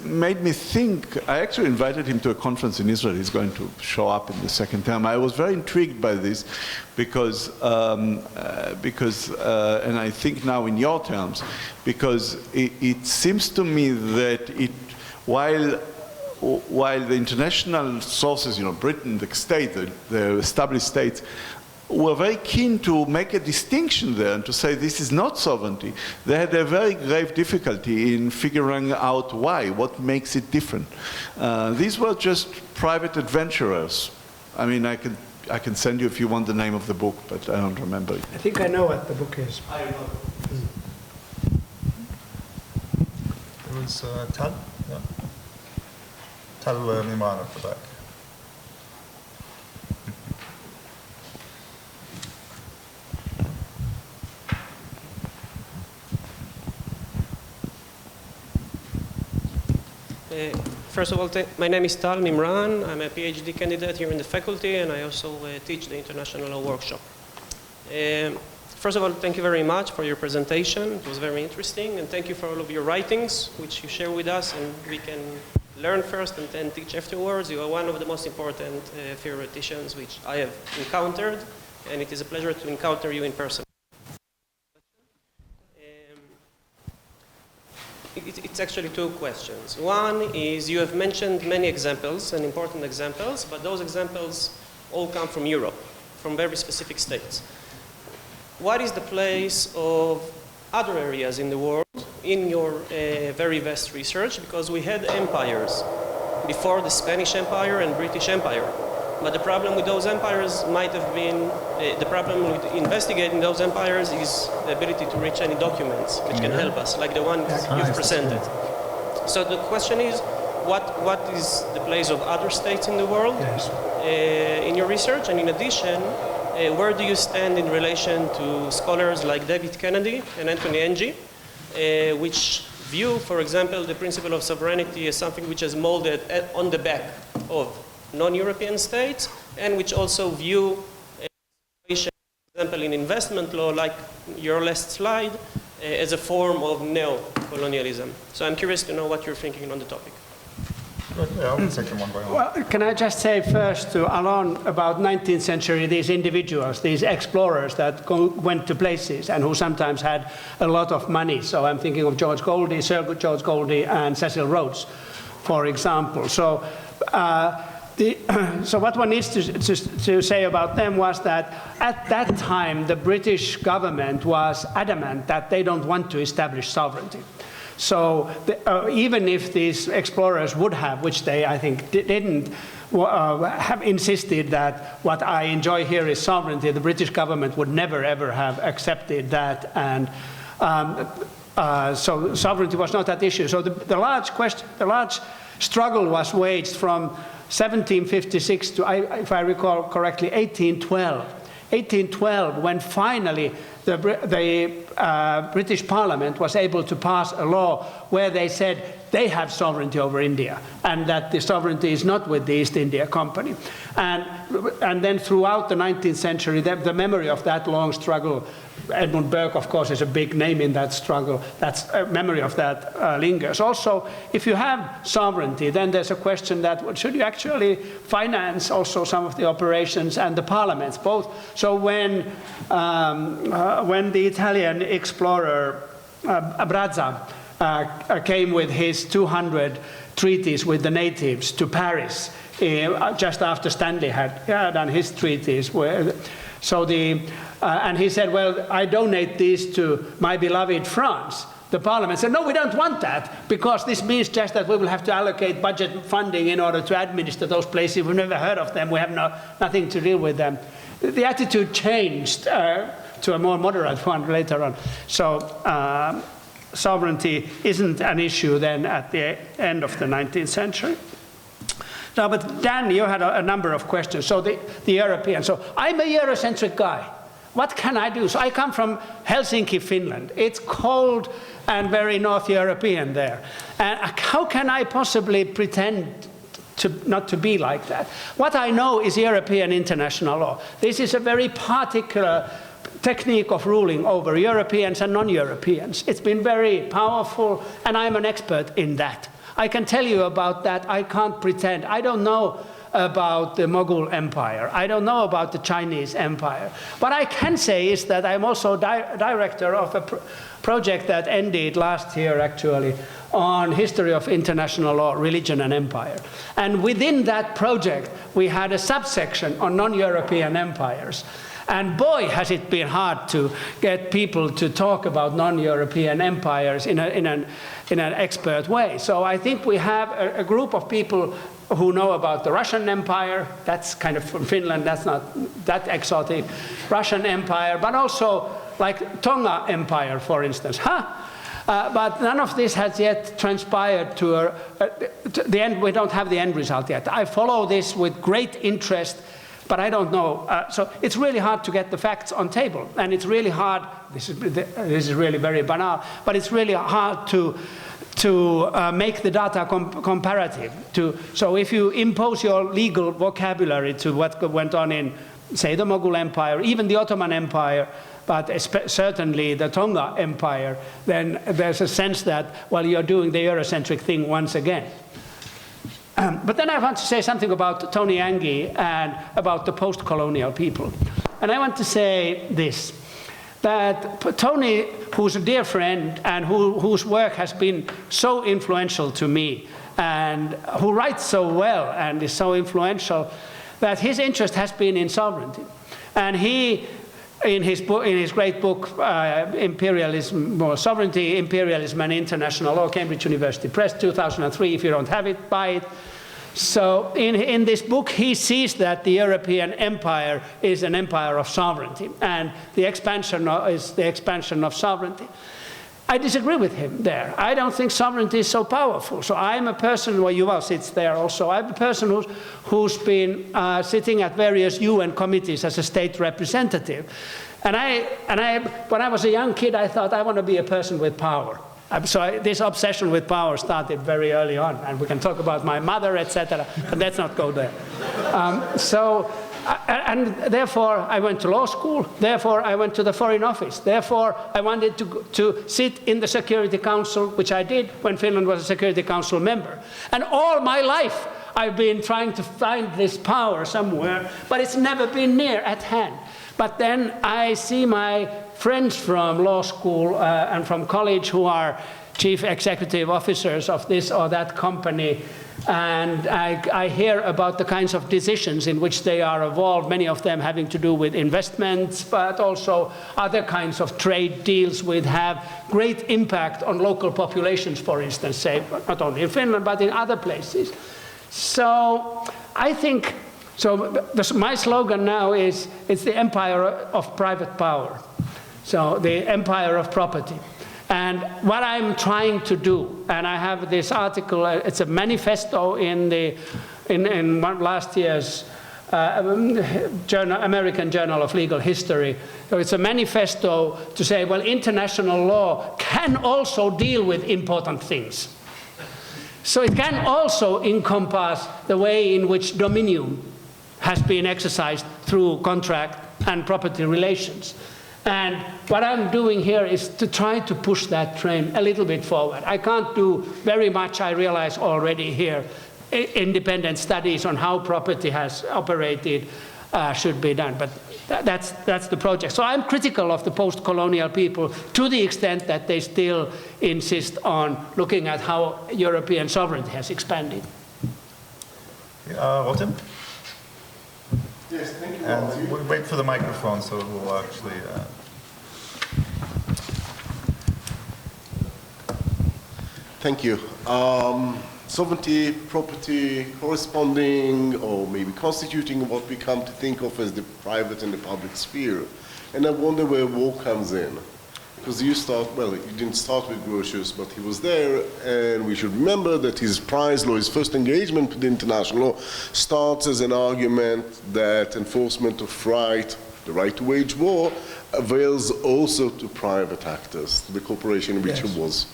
made me think. I actually invited him to a conference in Israel. He's going to show up in the second term. I was very intrigued by this because and I think now in your terms, because it seems to me that while the international sources, Britain, the state, the established states, were very keen to make a distinction there and to say this is not sovereignty, they had a very grave difficulty in figuring out why, what makes it different. These were just private adventurers. I mean, I can send you if you want the name of the book, but I don't remember it. I think I know what the book is. I know. It was Tal? Yeah. Tal Mimran at the back. First of all, my name is Tal Mimran. I'm a PhD candidate here in the faculty, and I also teach the International Law Workshop. First of all, thank you very much for your presentation. It was very interesting, and thank you for all of your writings, which you share with us, and we can learn first and then teach afterwards. You are one of the most important theoreticians which I have encountered, and it is a pleasure to encounter you in person. It's actually two questions. One is you have mentioned many examples and important examples, but those examples all come from Europe, from very specific states. What is the place of other areas in the world in your very vast research? Because we had empires before the Spanish Empire and British Empire. But the problem with those empires might have been, the problem with investigating those empires is the ability to reach any documents which can help us, like the one you've presented. So the question is, what is the place of other states in the world in your research? And in addition, where do you stand in relation to scholars like David Kennedy and Anthony Ng, which view, for example, the principle of sovereignty as something which is molded on the back of non-European states, and which also view, for example, in investment law, like your last slide, as a form of neo-colonialism. So I'm curious to know what you're thinking on the topic. Yeah, I'll take them one by one. Well, can I just say first to Alon about 19th century, these individuals, these explorers that went to places and who sometimes had a lot of money. So I'm thinking of George Goldie, Sir George Goldie, and Cecil Rhodes, for example. So so what one needs to say about them was that at that time the British government was adamant that they don't want to establish sovereignty. So even if these explorers would have, which they I think didn't, have insisted that what I enjoy here is sovereignty, the British government would never ever have accepted that, and so sovereignty was not that issue. So the large struggle was waged from 1756 to, if I recall correctly, 1812. 1812, when finally the British Parliament was able to pass a law where they said they have sovereignty over India, and that the sovereignty is not with the East India Company. And then throughout the 19th century, the memory of that long struggle, Edmund Burke, of course, is a big name in that struggle. That's memory of that lingers. Also, if you have sovereignty, then there's a question that should you actually finance also some of the operations and the parliaments, both. So when the Italian explorer Brazza came with his 200 treaties with the natives to Paris, just after Stanley had done his treaties, and he said, well, I donate these to my beloved France. The parliament said, no, we don't want that, because this means just that we will have to allocate budget funding in order to administer those places. We've never heard of them. We have nothing to deal with them. The attitude changed to a more moderate one later on. So sovereignty isn't an issue then at the end of the 19th century. No, but Dan, you had a number of questions. So the European. So I'm a Eurocentric guy. What can I do? So I come from Helsinki, Finland. It's cold and very North European there. And how can I possibly pretend not to be like that? What I know is European international law. This is a very particular technique of ruling over Europeans and non-Europeans. It's been very powerful, and I'm an expert in that. I can tell you about that. I can't pretend. I don't know about the Mughal Empire. I don't know about the Chinese Empire. What I can say is that I'm also director of a project that ended last year, actually, on history of international law, religion and empire. And within that project, we had a subsection on non-European empires. And boy, has it been hard to get people to talk about non-European empires in an expert way. So I think we have a group of people who know about the Russian Empire. That's kind of from Finland, that's not that exotic. Russian Empire, but also like Tonga Empire, for instance. But none of this has yet transpired to the end. We don't have the end result yet. I follow this with great interest, but I don't know. So it's really hard to get the facts on table, and it's really hard. This is really very banal, but it's really hard to make the data comparative. So if you impose your legal vocabulary to what went on in, say, the Mughal Empire, even the Ottoman Empire, but certainly the Tonga Empire, then there's a sense that, well, you're doing the Eurocentric thing once again. But then I want to say something about Tony Angie and about the post-colonial people. And I want to say this, that Tony, who's a dear friend and whose work has been so influential to me, and who writes so well and is so influential, that his interest has been in sovereignty. And he, in his great book, Imperialism, or Sovereignty, Imperialism and International Law, Cambridge University Press, 2003, if you don't have it, buy it. So in this book, he sees that the European empire is an empire of sovereignty, and the expansion is the expansion of sovereignty. I disagree with him there. I don't think sovereignty is so powerful. So I'm a person, well, Yuval sits there also, I'm a person who's been sitting at various UN committees as a state representative. And when I was a young kid, I thought I want to be a person with power. So this obsession with power started very early on, and we can talk about my mother, etc., but let's not go there. And therefore, I went to law school. Therefore, I went to the Foreign Office. Therefore, I wanted to sit in the Security Council, which I did when Finland was a Security Council member. And all my life, I've been trying to find this power somewhere, but it's never been near at hand. But then I see my friends from law school and from college who are chief executive officers of this or that company, and I hear about the kinds of decisions in which they are involved, many of them having to do with investments, but also other kinds of trade deals which have great impact on local populations, for instance, say, not only in Finland, but in other places. So I think, my slogan now is, it's the empire of private power. So the empire of property. And what I'm trying to do, and I have this article, it's a manifesto in last year's American Journal of Legal History. So it's a manifesto to say, well, international law can also deal with important things. So it can also encompass the way in which dominion has been exercised through contract and property relations. And what I'm doing here is to try to push that train a little bit forward. I can't do very much, I realize already here. Independent studies on how property has operated should be done, but that's the project. So I'm critical of the post-colonial people to the extent that they still insist on looking at how European sovereignty has expanded. Rotem? Yes, thank you. And we'll wait for the microphone, so we'll actually... Thank you. Sovereignty, property, corresponding, or maybe constituting what we come to think of as the private and the public sphere. And I wonder where war comes in. Because you didn't start with Grotius, but he was there, and we should remember that his prize law, his first engagement with international law, starts as an argument that enforcement of the right to wage war, avails also to private actors, to the corporation which he was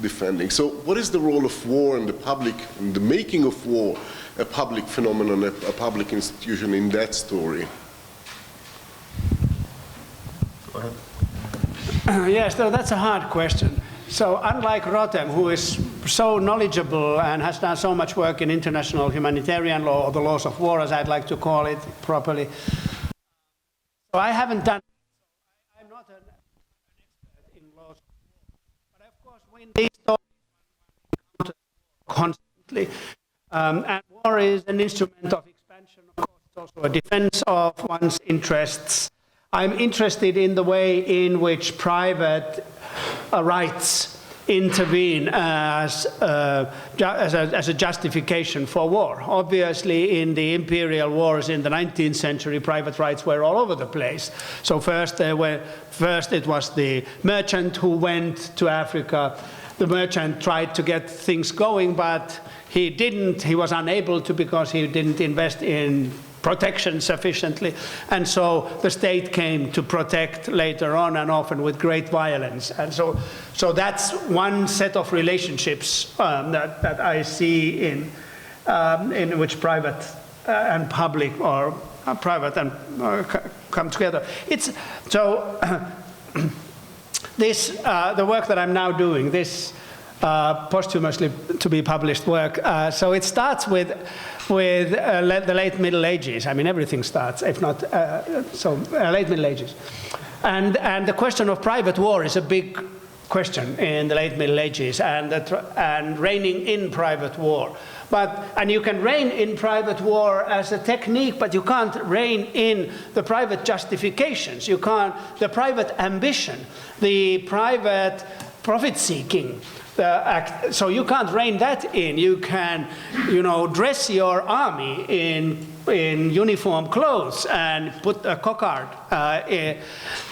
defending. So what is the role of war in the public, in the making of war, a public phenomenon, a public institution in that story? Go ahead. Yes, that's a hard question. So unlike Rotem, who is so knowledgeable and has done so much work in international humanitarian law, or the laws of war, as I'd like to call it properly, so I haven't done, I'm not an expert in laws of war. But of course, when these stories constantly, and war is an instrument of expansion, of course, it's also a defense of one's interests. I'm interested in the way in which private rights intervene as a justification for war. Obviously, in the imperial wars in the 19th century, private rights were all over the place. So first it was the merchant who went to Africa. The merchant tried to get things going, but he didn't. He was unable to because he didn't invest in protection sufficiently, and so the state came to protect later on, and often with great violence. And so that's one set of relationships that I see in which private and public, or private and come together. It's so this the work that I'm now doing, this posthumously to be published work. So it starts with the late Middle Ages. I mean, everything starts, if not, late Middle Ages. And the question of private war is a big question in the late Middle Ages, and reigning in private war. And you can reign in private war as a technique, but you can't reign in the private justifications. You can't, the private ambition, the private profit-seeking. So you can't rein that in. You can, dress your army in uniform clothes and put a cockard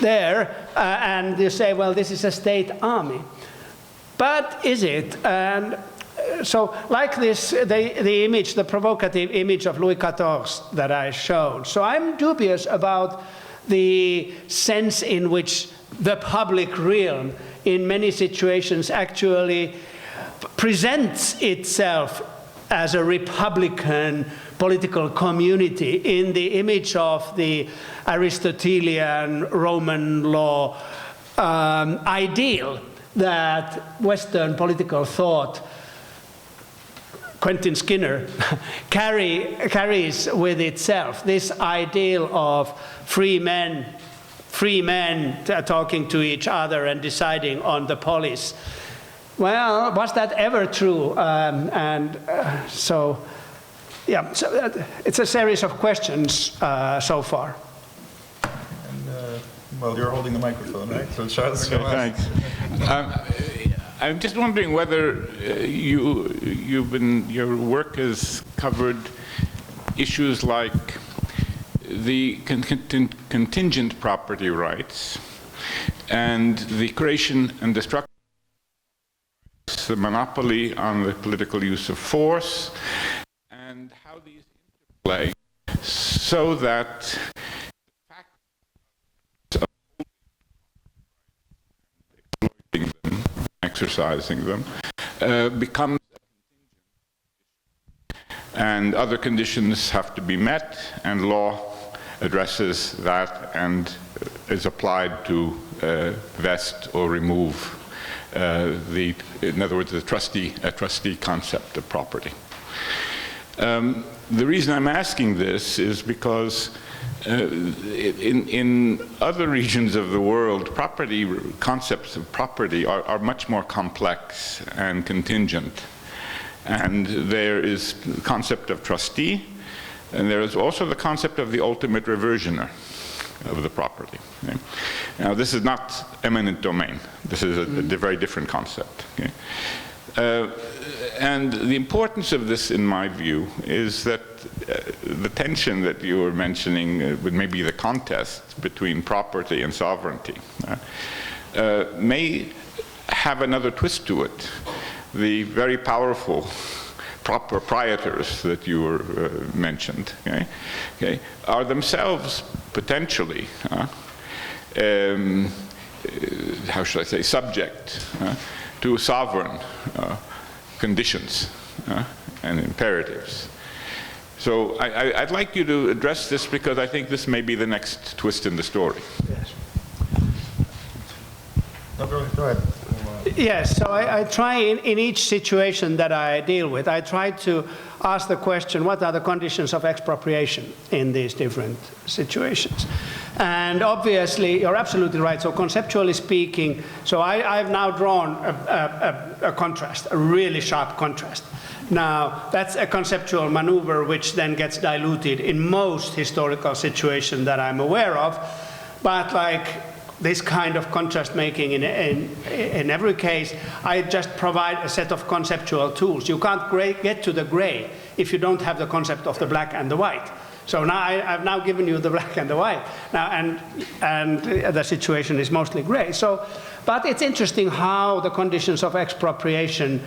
there, and you say, well, this is a state army. But is it? And so, like this, the image, the provocative image of Louis XIV that I showed. So I'm dubious about the sense in which the public realm in many situations actually presents itself as a republican political community in the image of the Aristotelian Roman law ideal that Western political thought, Quentin Skinner, carries with itself, this ideal of free men talking to each other and deciding on the polis. Well, was that ever true? So it's a series of questions so far. And, well, you're holding the microphone, right? So Charles, okay, thanks. I'm just wondering whether your work has covered issues like the contingent property rights and the creation and destruction, the monopoly on the political use of force, and how these interplay so that the fact of exploiting them, exercising them, becomes a contingent, and other conditions have to be met, and law addresses that and is applied to vest or remove in other words, a trustee concept of property. The reason I'm asking this is because in other regions of the world, concepts of property are much more complex and contingent. And there is the concept of trustee, and there is also the concept of the ultimate reversioner of the property. Okay? Now, this is not eminent domain. This is a very different concept. Okay? And the importance of this, in my view, is that the tension that you were mentioning with maybe the contest between property and sovereignty may have another twist to it. The very powerful proprietors that you were mentioned, okay, are themselves potentially, how should I say, subject to sovereign conditions and imperatives. So I'd like you to address this, because I think this may be the next twist in the story. Yes. No, go ahead. Yes, so I try in each situation that I deal with, I try to ask the question, what are the conditions of expropriation in these different situations? And obviously, you're absolutely right. So conceptually speaking, so I've now drawn a contrast, a really sharp contrast. Now, that's a conceptual maneuver which then gets diluted in most historical situations that I'm aware of. But like this kind of contrast making in every case, I just provide a set of conceptual tools. You can't get to the gray if you don't have the concept of the black and the white. So now I've now given you the black and the white, now, and the situation is mostly gray. So, but it's interesting how the conditions of expropriation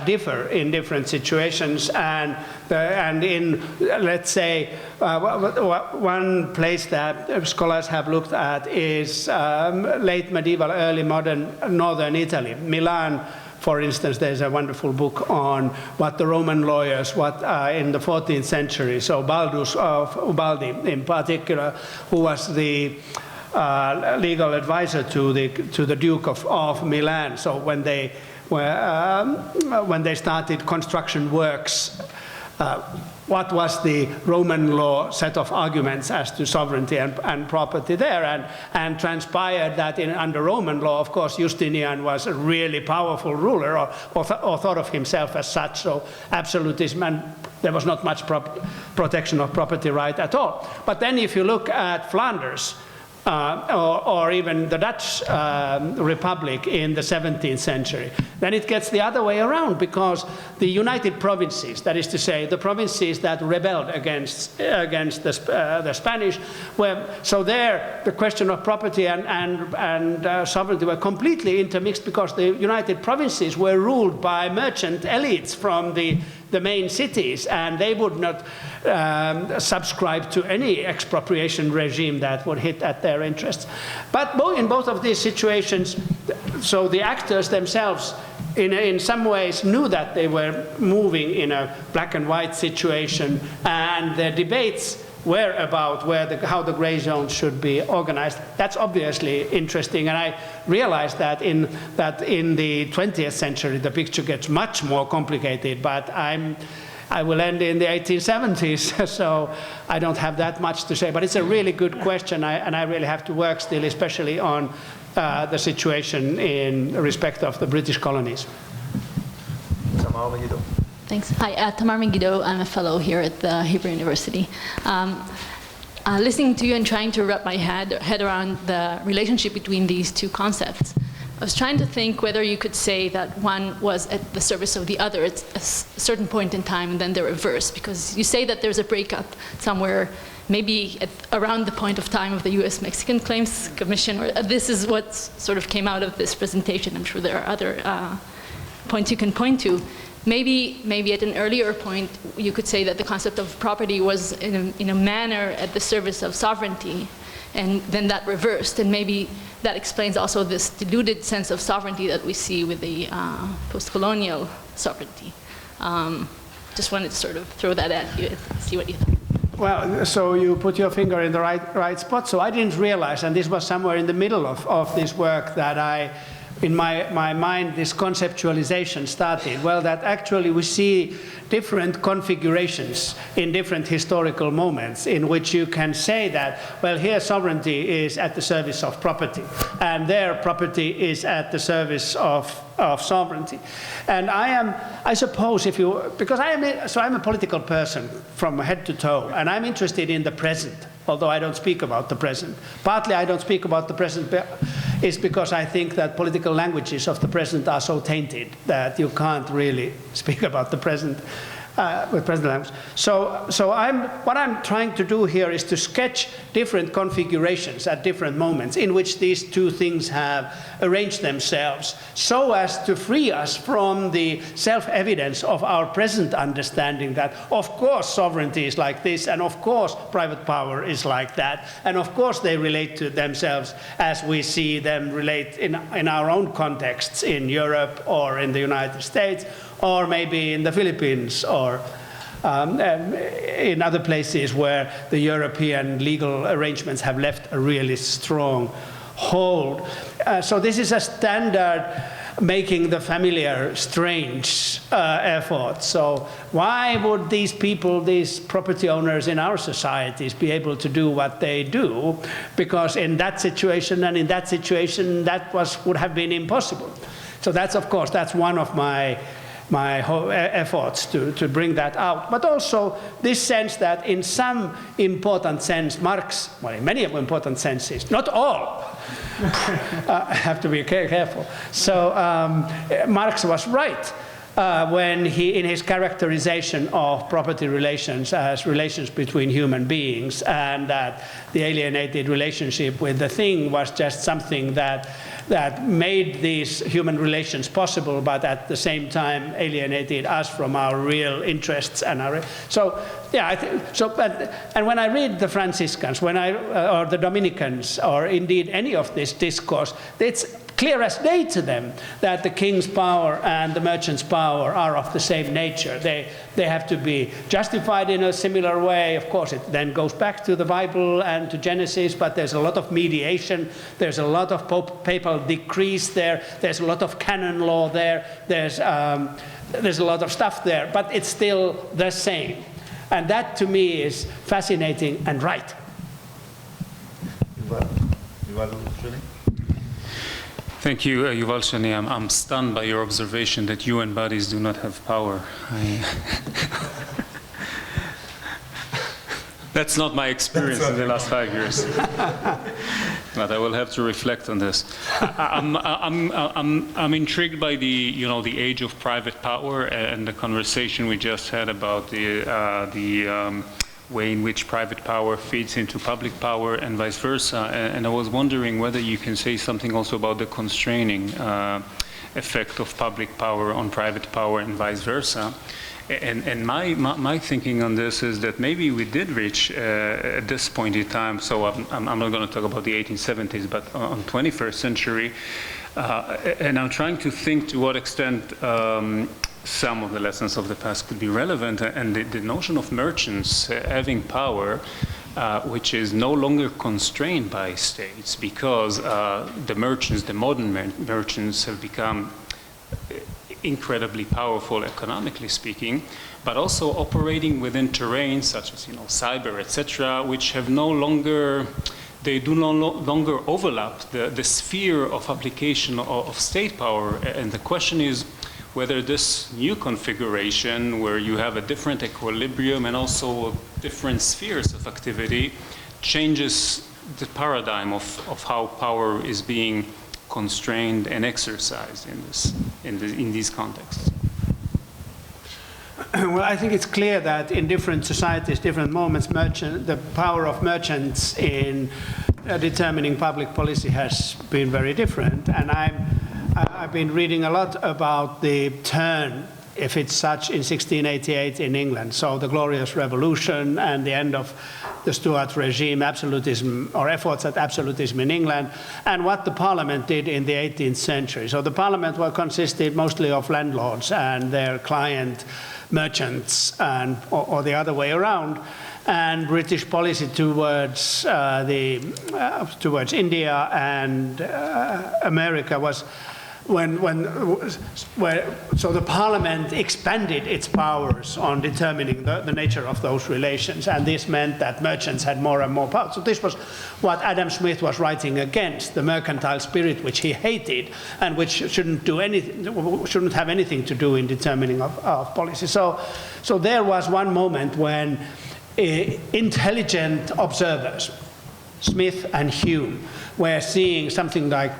differ in different situations, and in, let's say, one place that scholars have looked at is late medieval, early modern northern Italy, Milan. For instance, there's a wonderful book on what the Roman lawyers, in the 14th century, so Baldus of Ubaldi in particular, who was the legal advisor to the Duke of Milan. So when they started construction works, what was the Roman law set of arguments as to sovereignty and property there, and transpired that under Roman law, of course, Justinian was a really powerful ruler, or thought of himself as such, so absolutism, and there was not much protection of property right at all. But then if you look at Flanders, or even the Dutch Republic in the 17th century, then it gets the other way around, because the United Provinces, that is to say, the provinces that rebelled against the Spanish, so there the question of property and sovereignty were completely intermixed, because the United Provinces were ruled by merchant elites from the main cities, and they would not subscribe to any expropriation regime that would hit at their interests. But in both of these situations, so the actors themselves in some ways knew that they were moving in a black and white situation, and the debates were about how the gray zones should be organized. That's obviously interesting, and I realized that in the 20th century the picture gets much more complicated, but I will end in the 1870s, so I don't have that much to say. But it's a really good question, and I really have to work still, especially on the situation in respect of the British colonies. Thanks. Hi, Tamar Megiddo. I'm a fellow here at the Hebrew University. Listening to you and trying to wrap my head around the relationship between these two concepts, I was trying to think whether you could say that one was at the service of the other at a certain point in time, and then the reverse, because you say that there's a breakup somewhere, maybe around the point of time of the U.S.-Mexican Claims Commission, or this is what sort of came out of this presentation. I'm sure there are other points you can point to. Maybe at an earlier point, you could say that the concept of property was in a manner at the service of sovereignty, and then that reversed, and maybe that explains also this diluted sense of sovereignty that we see with the post-colonial sovereignty. Just wanted to sort of throw that at you and see what you thought. Well, so you put your finger in the right spot. So I didn't realize, and this was somewhere in the middle of this work, that in my mind, this conceptualization started. Well, that actually we see different configurations in different historical moments in which you can say that, well, here sovereignty is at the service of property, and there property is at the service of sovereignty. And I suppose because I'm a political person from head to toe, and I'm interested in the present, although I don't speak about the present. Partly I don't speak about the present is because I think that political languages of the present are so tainted that you can't really speak about the present with President Levant. So what I'm trying to do here is to sketch different configurations at different moments in which these two things have arranged themselves so as to free us from the self-evidence of our present understanding that, of course, sovereignty is like this, and of course, private power is like that, and of course, they relate to themselves as we see them relate in our own contexts in Europe or in the United States, or maybe in the Philippines, or in other places where the European legal arrangements have left a really strong hold. So this is a standard making the familiar strange effort. So why would these people, these property owners in our societies, be able to do what they do? Because in that situation and in that situation, that would have been impossible. So that's, of course, that's one of my efforts to bring that out. But also this sense that in some important sense, Marx, well, in many important senses, not all, I have to be careful. So Marx was right when he, in his characterization of property relations as relations between human beings, and that the alienated relationship with the thing was just something that made these human relations possible, but at the same time alienated us from our real interests and our. So yeah, I think so. And when I read the Franciscans, or the Dominicans, or indeed any of this discourse, it's clear as day to them that the king's power and the merchant's power are of the same nature. They have to be justified in a similar way. Of course, it then goes back to the Bible and to Genesis, but there's a lot of mediation. There's a lot of papal decrees there. There's a lot of canon law there. There's a lot of stuff there, but it's still the same. And that, to me, is fascinating and right. Thank you, Yuval Shani. I'm stunned by your observation that UN bodies do not have power. That's not my experience in the last 5 years. But I will have to reflect on this. I'm intrigued by the age of private power and the conversation we just had about the way in which private power feeds into public power and vice versa. And I was wondering whether you can say something also about the constraining effect of public power on private power and vice versa. And my thinking on this is that maybe we did reach at this point in time, so I'm not going to talk about the 1870s, but on 21st century, and I'm trying to think to what extent some of the lessons of the past could be relevant, and the notion of merchants having power, which is no longer constrained by states, because the merchants, the modern merchants, have become incredibly powerful economically speaking, but also operating within terrains such as cyber, etc., which have no longer overlap the sphere of application of state power. And the question is whether this new configuration, where you have a different equilibrium and also different spheres of activity, changes the paradigm of how power is being constrained and exercised in these contexts. Well, I think it's clear that in different societies, different moments, the power of merchants in determining public policy has been very different. And I've been reading a lot about the turn, if it's such, in 1688 in England. So the Glorious Revolution and the end of the Stuart regime, absolutism, or efforts at absolutism in England, and what the Parliament did in the 18th century. So the Parliament consisted mostly of landlords and their client merchants, or the other way around. And British policy towards towards India and America was so the Parliament expanded its powers on determining the nature of those relations, and this meant that merchants had more and more power. So this was what Adam Smith was writing against, the mercantile spirit, which he hated and which shouldn't have anything to do in determining of policy. So there was one moment when intelligent observers Smith and Hume were seeing something like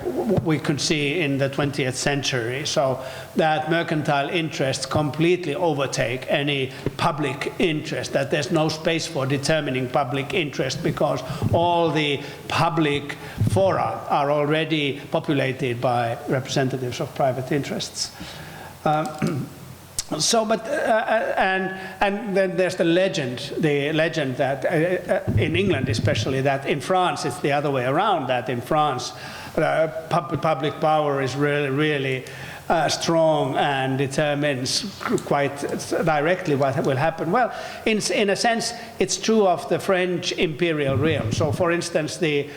we could see in the 20th century, so that mercantile interests completely overtake any public interest, that there's no space for determining public interest because all the public fora are already populated by representatives of private interests. And then there's the legend that in England especially, that in France it's the other way around, that in France public power is really strong and determines quite directly what will happen. Well, in a sense, it's true of the French imperial realm. So, for instance, the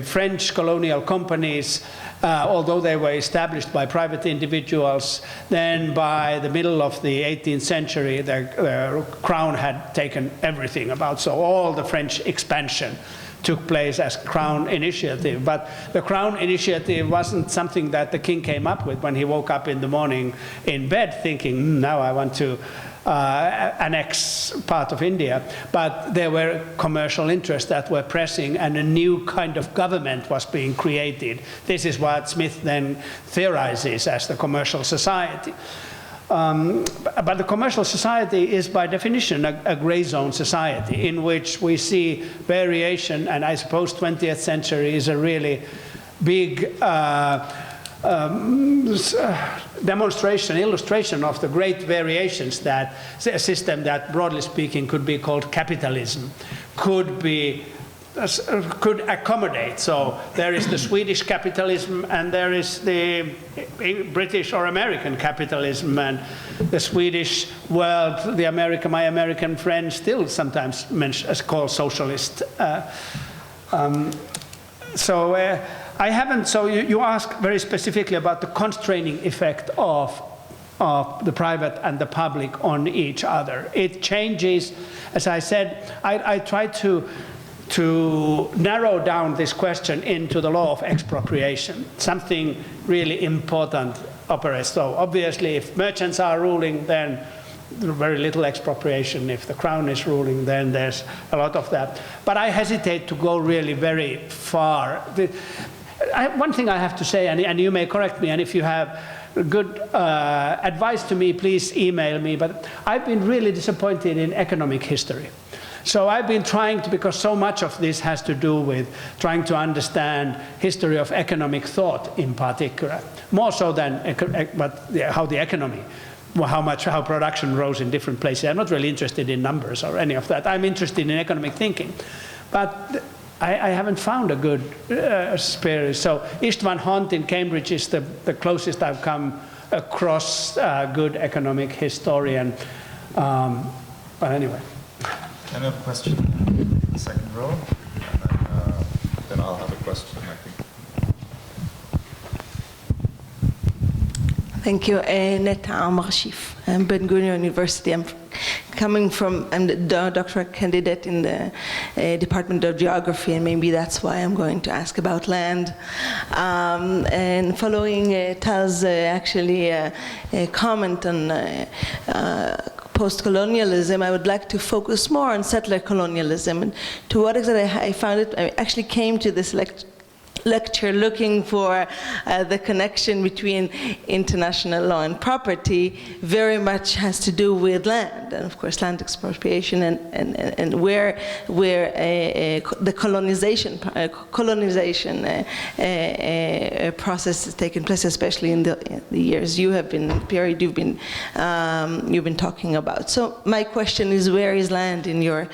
French colonial companies, although they were established by private individuals, then by the middle of the 18th century, the crown had taken everything about. So all the French expansion took place as crown initiative. But the crown initiative wasn't something that the king came up with when he woke up in the morning in bed thinking, now I want to annex part of India. But there were commercial interests that were pressing, and a new kind of government was being created. This is what Smith then theorizes as the commercial society. But the commercial society is by definition a gray zone society in which we see variation, and I suppose 20th century is a really big illustration of the great variations that a system that, broadly speaking, could be called capitalism, could accommodate. So there is the Swedish capitalism and there is the British or American capitalism, and the Swedish world, my American friends still sometimes call socialist. I haven't, so you ask very specifically about the constraining effect of the private and the public on each other. It changes, as I said, I try to narrow down this question into the law of expropriation. Something really important operates. So obviously if merchants are ruling, then very little expropriation. If the crown is ruling, then there's a lot of that. But I hesitate to go really very far. One thing I have to say, and you may correct me, and if you have good advice to me, please email me, but I've been really disappointed in economic history. So I've been trying to, because so much of this has to do with trying to understand history of economic thought in particular, more so than how the economy, how production rose in different places. I'm not really interested in numbers or any of that. I'm interested in economic thinking. But I haven't found a good spirit. So Istvan Hont in Cambridge is the closest I've come across a good economic historian. But anyway. I have a question in the second row, and then I'll have a question, I think. Thank you. Netta Amarshif, Ben Gurion University. I'm the doctoral candidate in the Department of Geography, and maybe that's why I'm going to ask about land. And following Tal's actually a comment on post-colonialism, I would like to focus more on settler colonialism. And to what extent I found it, I actually came to this lecture looking for the connection between international law and property very much has to do with land, and of course land expropriation and where the colonization process has taken place, especially in the years period you've been talking about. So my question is, where is land in your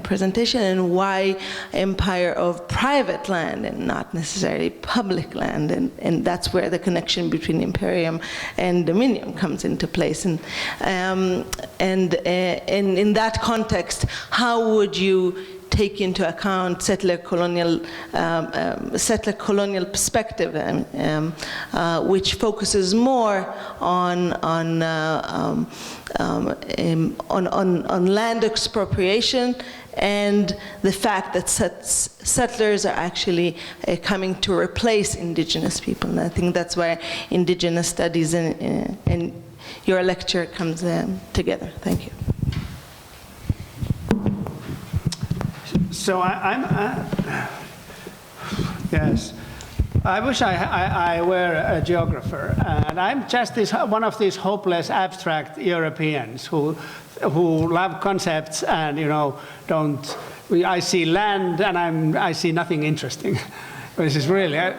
presentation, and why empire of private land and not necessarily public land, and that's where the connection between imperium and dominion comes into place. And in that context, how would you take into account settler colonial perspective, which focuses more on land expropriation and the fact that settlers are actually coming to replace indigenous people. And I think that's where indigenous studies and your lecture comes together. Thank you. So yes. I wish I were a geographer, and I'm just one of these hopeless abstract Europeans who love concepts and don't. I see land and I see nothing interesting. This is really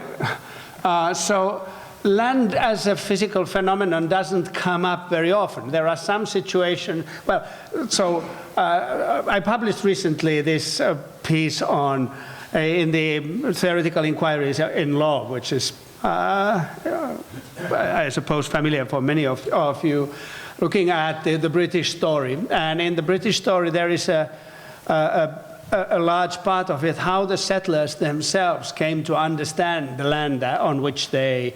so. Land as a physical phenomenon doesn't come up very often. There are some situations. Well, so I published recently this piece on. In the theoretical inquiries in law, which is, I suppose, familiar for many of you, looking at the British story. And in the British story, there is a large part of it, how the settlers themselves came to understand the land on which they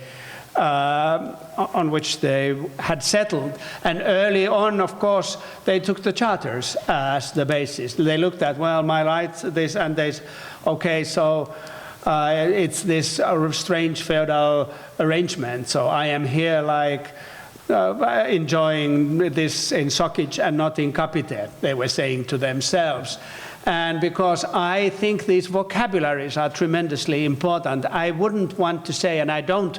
had settled. And early on, of course, they took the charters as the basis. They looked at, well, my rights, this and this. Okay, so it's this strange feudal arrangement. So I am here like enjoying this in soccage and not in capite, they were saying to themselves. And because I think these vocabularies are tremendously important, I wouldn't want to say, and I don't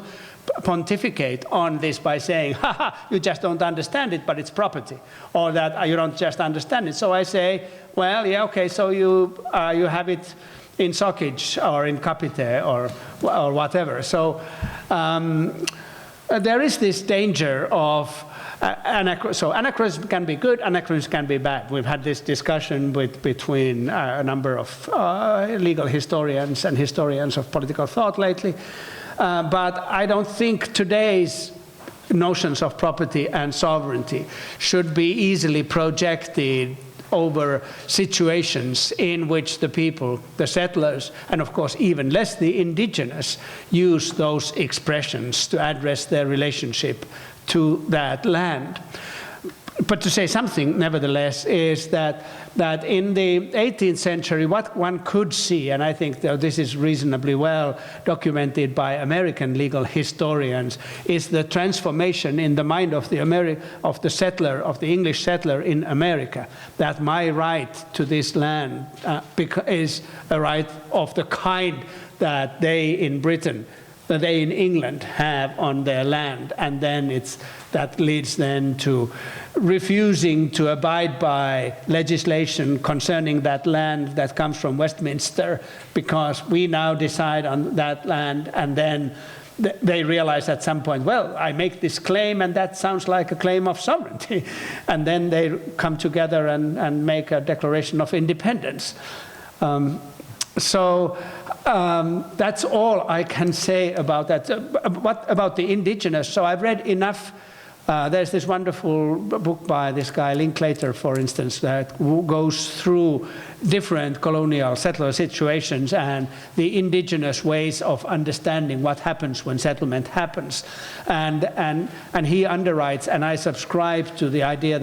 pontificate on this by saying, you just don't understand it, but it's property, or that you don't just understand it. So I say, well, yeah, okay, so you have it in soccage or in capite or whatever. So there is this danger of so anachronism can be good, anachronism can be bad. We've had this discussion between a number of legal historians and historians of political thought lately. But I don't think today's notions of property and sovereignty should be easily projected over situations in which the people, the settlers, and of course even less the indigenous, use those expressions to address their relationship to that land. But to say something, nevertheless, is that in the 18th century, what one could see, and I think that this is reasonably well documented by American legal historians, is the transformation in the mind of the settler, of the English settler in America, that my right to this land is a right of the kind that they in Britain, that they in England have on their land, and then that leads then to refusing to abide by legislation concerning that land that comes from Westminster, because we now decide on that land, and then they realize at some point, well, I make this claim, and that sounds like a claim of sovereignty, and then they come together and make a declaration of independence. So that's all I can say about that. What about the indigenous? So I've read enough. There's this wonderful book by this guy, Linklater, for instance, that goes through different colonial settler situations and the indigenous ways of understanding what happens when settlement happens. And he underwrites, and I subscribe to the idea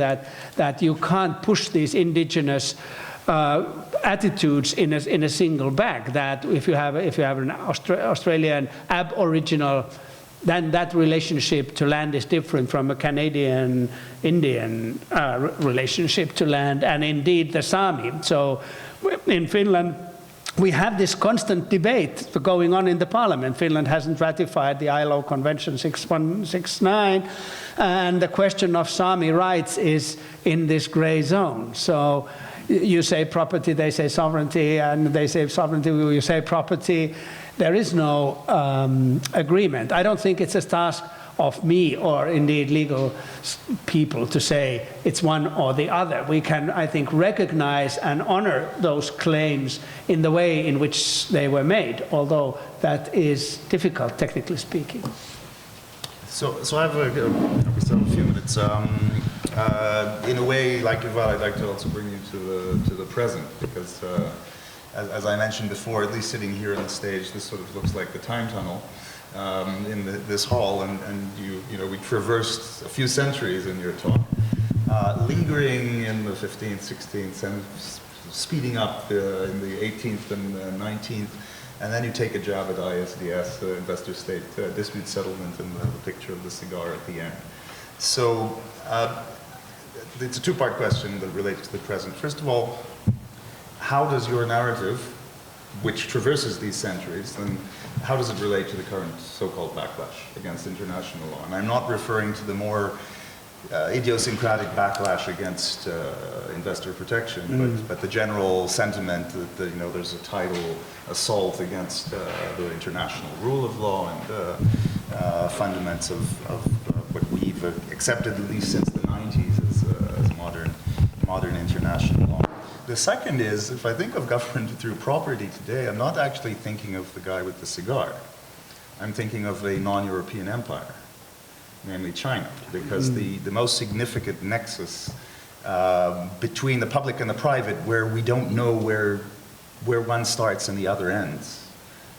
that you can't push these indigenous attitudes in a single bag. That if you have an Australian Aboriginal, then that relationship to land is different from a Canadian-Indian relationship to land, and indeed the Sami. So in Finland, we have this constant debate going on in the parliament. Finland hasn't ratified the ILO Convention 6169, and the question of Sami rights is in this gray zone. So you say property, they say sovereignty, and they say sovereignty, you say property. There is no agreement. I don't think it's a task of me or indeed legal people to say it's one or the other. We can, I think, recognize and honor those claims in the way in which they were made, although that is difficult, technically speaking. So I have a few minutes. In a way, like Yuval, I'd like to also bring you to the present, because as I mentioned before, at least sitting here on the stage, this sort of looks like the time tunnel in this hall, and we traversed a few centuries in your talk, lingering in the 15th, 16th, and speeding up in the 18th and 19th, and then you take a job at ISDS, the investor-state dispute settlement, and the picture of the cigar at the end. So it's a two-part question that relates to the present. First of all, how does your narrative, which traverses these centuries, then how does it relate to the current so-called backlash against international law? And I'm not referring to the more idiosyncratic backlash against investor protection, but the general sentiment that you know, there's a tidal assault against the international rule of law and fundaments of what we've accepted, at least since the 90s, as modern international law. The second is, if I think of government through property today, I'm not actually thinking of the guy with the cigar. I'm thinking of a non-European empire, namely China, because the most significant nexus between the public and the private, where we don't know where one starts and the other ends.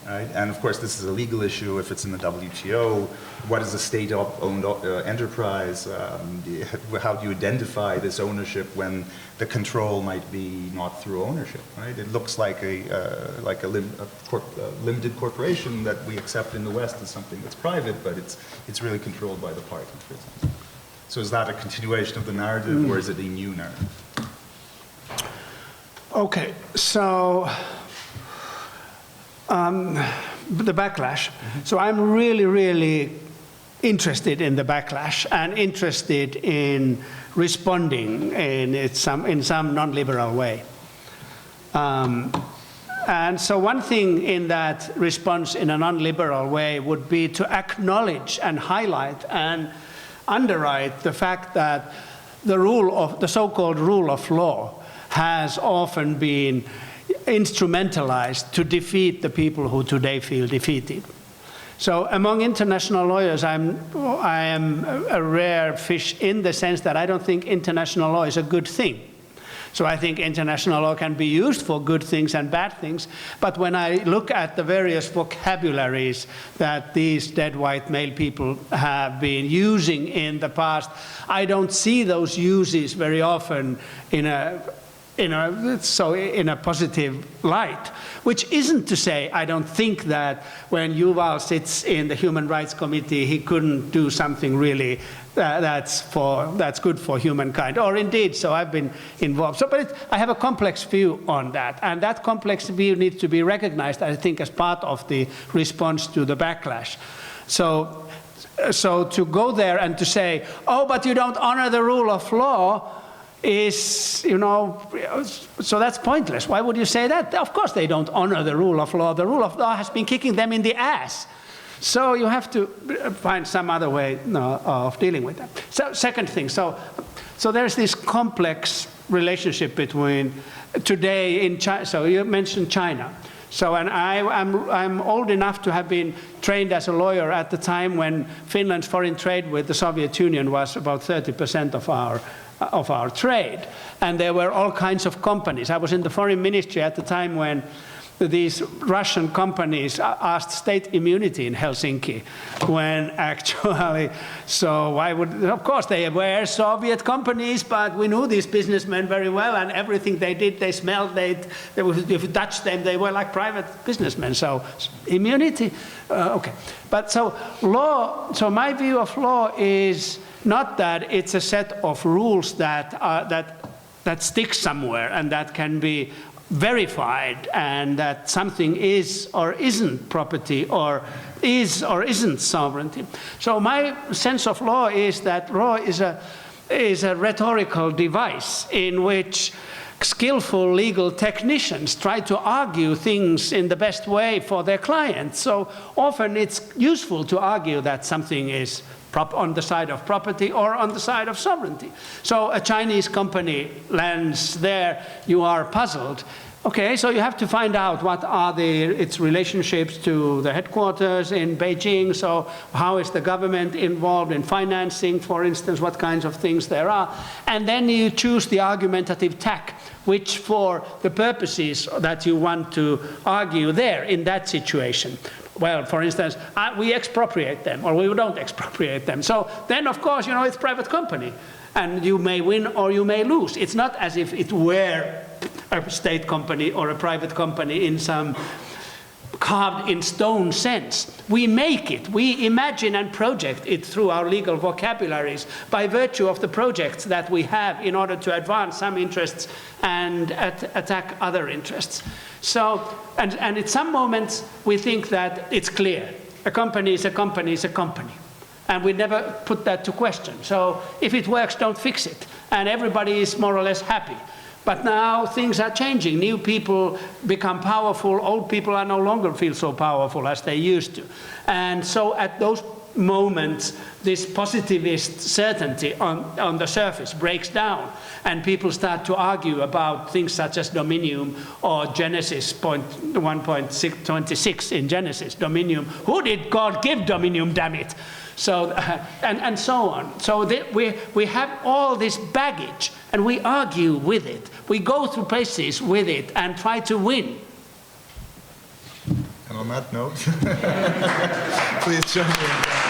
Right? And of course, this is a legal issue. If it's in the WTO, what is a state-owned enterprise? How do you identify this ownership when the control might be not through ownership? Right? It looks like a limited corporation that we accept in the West as something that's private, but it's really controlled by the parties. So is that a continuation of the narrative, or is it a new narrative? Okay, so the backlash. So I'm really, really interested in the backlash and interested in responding in some non-liberal way. And so one thing in that response in a non-liberal way would be to acknowledge and highlight and underwrite the fact that the so-called rule of law has often been instrumentalized to defeat the people who today feel defeated. So among international lawyers, I am a rare fish in the sense that I don't think international law is a good thing. So I think international law can be used for good things and bad things, but when I look at the various vocabularies that these dead white male people have been using in the past, I don't see those uses very often in a positive light, which isn't to say I don't think that when Yuval sits in the Human Rights Committee, he couldn't do something really that's good for humankind, or indeed, so I've been involved. So, but I have a complex view on that, and that complex view needs to be recognized, I think, as part of the response to the backlash. So to go there and to say, oh, but you don't honor the rule of law, is, you know, so that's pointless. Why would you say that? Of course they don't honor the rule of law. The rule of law has been kicking them in the ass. So you have to find some other way of dealing with that. So second thing, so there's this complex relationship between today in China. So you mentioned China. So, and I'm old enough to have been trained as a lawyer at the time when Finland's foreign trade with the Soviet Union was about 30% of our trade. And there were all kinds of companies. I was in the foreign ministry at the time when these Russian companies asked state immunity in Helsinki, when actually, so why would, of course they were Soviet companies, but we knew these businessmen very well, and everything they did, they smelled, if you touched them, they were like private businessmen. So immunity, okay. But so law, so my view of law is not that it's a set of rules that stick somewhere and that can be verified, and that something is or isn't property, or is or isn't sovereignty. So my sense of law is that law is a rhetorical device in which skillful legal technicians try to argue things in the best way for their clients. So often it's useful to argue that something is on the side of property or on the side of sovereignty. So a Chinese company lands there, you are puzzled. Okay, so you have to find out what are its relationships to the headquarters in Beijing. So how is the government involved in financing, for instance, what kinds of things there are. And then you choose the argumentative tack, which for the purposes that you want to argue there in that situation. Well, for instance, we expropriate them, or we don't expropriate them. So then, of course, you know, it's private company, and you may win or you may lose. It's not as if it were a state company or a private company in some carved in stone sense. We make it, we imagine and project it through our legal vocabularies by virtue of the projects that we have in order to advance some interests and attack other interests. So, and at some moments we think that it's clear. A company is a company is a company. And we never put that to question. So if it works, don't fix it. And everybody is more or less happy. But now things are changing. New people become powerful. Old people are no longer feel so powerful as they used to. And so at those moments, this positivist certainty on the surface breaks down. And people start to argue about things such as dominium or Genesis 1.26 in Genesis. Dominium. Who did God give dominium, damn it? So, and so on. So we have all this baggage, and we argue with it. We go through places with it and try to win. And on that note, please join me in